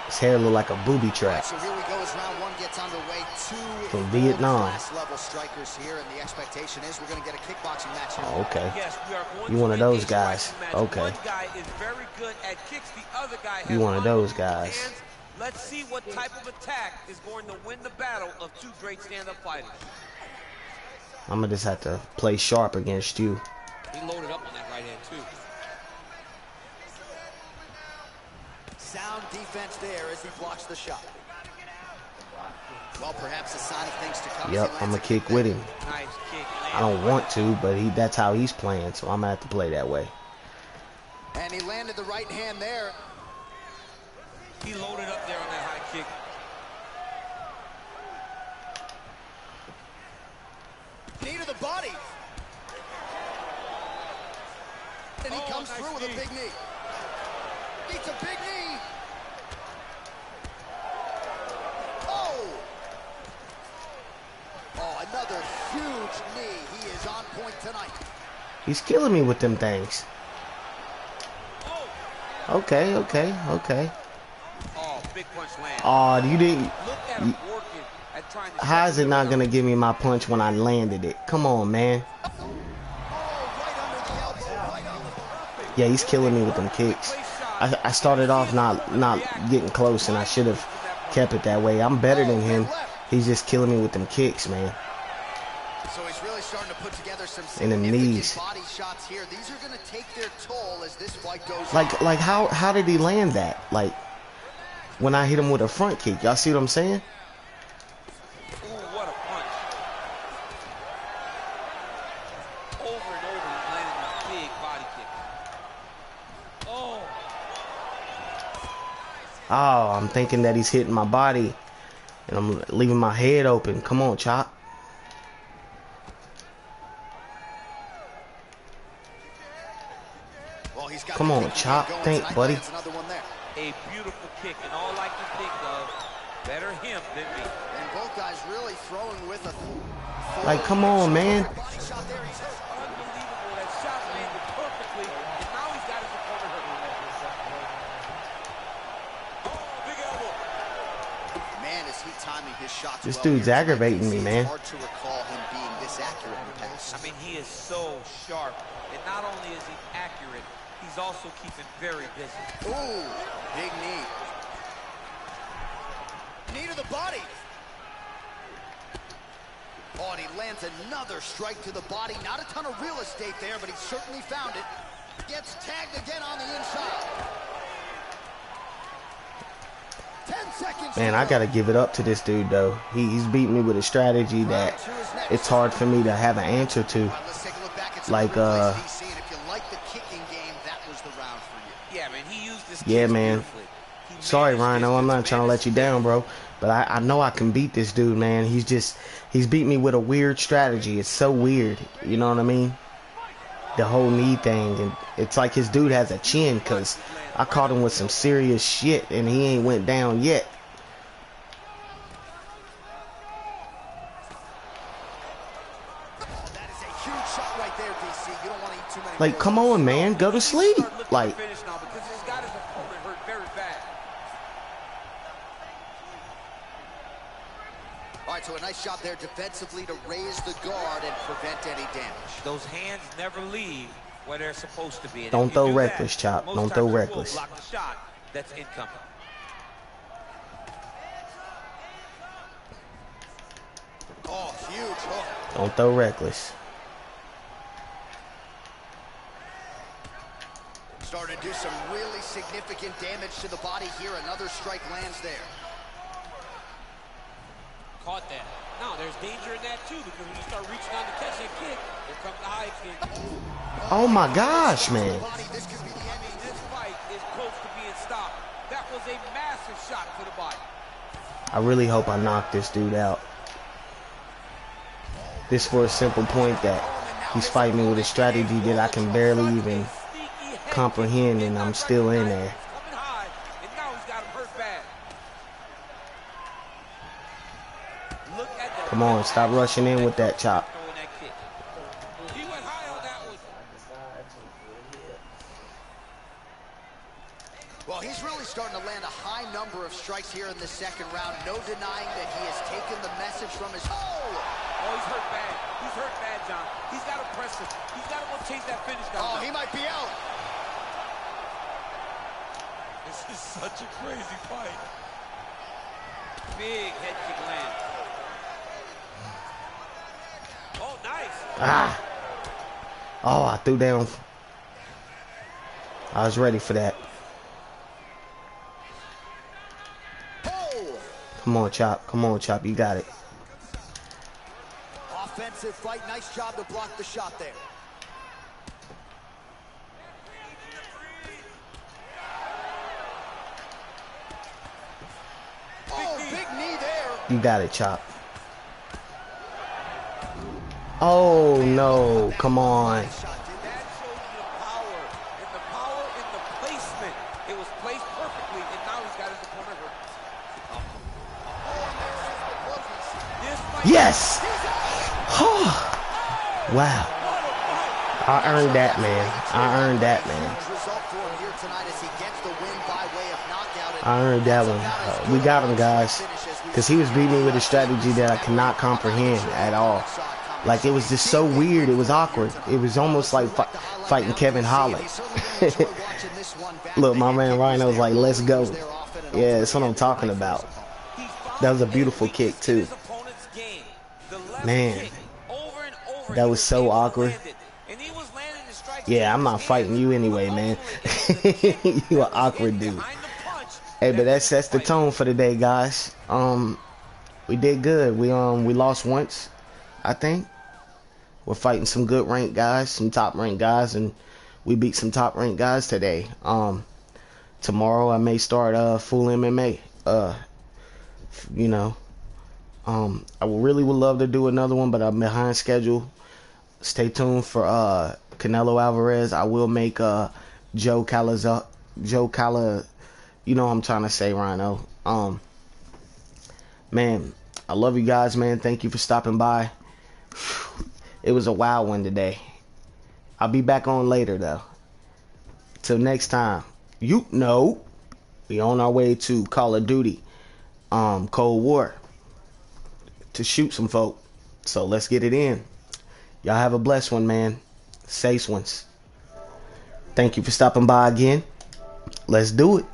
His hair look like a booby trap. So here we go as round one gets underway. Two from Vietnam. Level strikers here, and the expectation is we're going to get a kickboxing match here. Oh, okay. Yes, we are going you one of those guys. Okay. One guy is very good at kicks. The other guy has you one of those guys. Hands. Let's see what type of attack is going to win the battle of two great stand-up fighters. I'm going to just have to play sharp against you. He loaded up on that right hand, too. Sound defense there as he blocks the shot. Well, perhaps a sign of things to come. Yep, I'm going to kick with him. Nice kick. I don't want to, but that's how he's playing, so I'm going to have to play that way. And he landed the right hand there. He loaded up there on that high kick. Knee to the body. And he comes nice through with a big knee. It's a big knee. Oh! Oh, another huge knee. He is on point tonight. He's killing me with them things. Okay, okay, okay. Oh, big punch land. Oh, you didn't. Look at him working at trying to. How is it not gonna give me my punch when I landed it? Come on, man. Yeah, he's killing me with them kicks. I started off not getting close, and I should have kept it that way. I'm better than him. He's just killing me with them kicks, man. So he's really starting to put together some And them knees. body shots here. These are going to take their toll as this fight goes Like how did he land that? Like when I hit him with a front kick. Y'all see what I'm saying? Ooh, what a punch. Over and over, he's landing these big body kicks. Oh. Oh, I'm thinking that he's hitting my body, and I'm leaving my head open. Come on, Chop. Come on, Chop. Think, buddy. A beautiful kick, and all I can think of, better him than me. And both guys really throwing with a... Like, come on, man. Unbelievable. That shot landed perfectly, and now he's got his opponent hurt. Oh, big elbow. Man, is he timing his shots This well dude's here. aggravating me, man. It's hard to recall him being this accurate in the past. I mean, he is so sharp, and not only is he accurate, he's also keeping very busy. Ooh, big knee. Knee to the body. Oh, and he lands another strike to the body. Not a ton of real estate there, but he certainly found it. Gets tagged again on the inside. 10 seconds. Man, I gotta give it up to this dude, though. He's beating me with a strategy that it's hard for me to have an answer to. Let's take a look back at Like, DC, and if you like the kicking game, that was the round for you. Yeah, man, he used this Yeah, kick man. beautifully. He Sorry, managed Rhino. I'm not trying to let you down, bro. But I know I can beat this dude, man. He's beat me with a weird strategy. It's so weird. You know what I mean? The whole knee thing. And it's like his dude has a chin, because I caught him with some serious shit, and he ain't went down yet. That is a huge shot right there, DC. You don't want to eat too many. Like, come on, man. Go to sleep. Like, finish now because he's got his opponent hurt very bad. All right, so a nice job there defensively to raise the guard and prevent any damage. Those hands never leave where they're supposed to be. And Don't if you throw do reckless, that, Chop. most Don't times throw you will reckless. block the shot that's incoming. Oh, huge hook. don't throw reckless. Starting to do some really significant damage to the body here. Another strike lands there. Caught that. Now, there's danger in that, too, because when you start reaching out to catch that kick, here comes the high kick. Oh, my gosh, man. This could be the end. This fight is close to being stopped. That was a massive shot to the body. I really hope I knock this dude out. This for a simple point that he's fighting me with a strategy that I can barely even comprehend, and I'm still in there. Coming high, and now he's got him hurt bad. Look at that. Come on, stop rushing in with that chop. Throwing that kick. He went high on that one. Well, he's really starting to land a high number of strikes here in the second round. No denying that he has taken the message from his... Oh, he's hurt bad. He's hurt bad, John. He's got to press him. He's got to go chase that finish down. Oh, he might be out. This is such a crazy fight. Big head kick land. Oh, nice. Ah. Oh, I threw down. I was ready for that. Oh! Come on, Chop. Come on, Chop. You got it. Offensive fight. Nice job to block the shot there. You got it, Chop. Oh, no. Come on. That shows you the power. And the power in the placement. It was placed perfectly, and now he's got his opponent hurt. Yes! Wow. I earned that, man. I earned that, man. I earned that one. We got him, guys. Because he was beating me with a strategy that I cannot comprehend at all. Like, it was just so weird. It was awkward. It was almost like fighting Kevin Holland. Look, my man Rhino was like, let's go. Yeah, that's what I'm talking about. That was a beautiful kick, too. Man, that was so awkward. Yeah, I'm not fighting you anyway, man. You an awkward dude. Hey, but that sets the tone for the day, guys. We did good. We lost once, I think. We're fighting some good ranked guys, some top ranked guys, and we beat some top ranked guys today. Tomorrow I may start full MMA. You know, I really would love to do another one, but I'm behind schedule. Stay tuned for Canelo Alvarez. I will make Joe Cala, you know what I'm trying to say, Rhino. Man, I love you guys, man. Thank you for stopping by. It was a wild one today. I'll be back on later, though. Till next time, you know, we on our way to Call of Duty, Cold War, to shoot some folk. So let's get it in. Y'all have a blessed one, man. Safe ones. Thank you for stopping by again. Let's do it.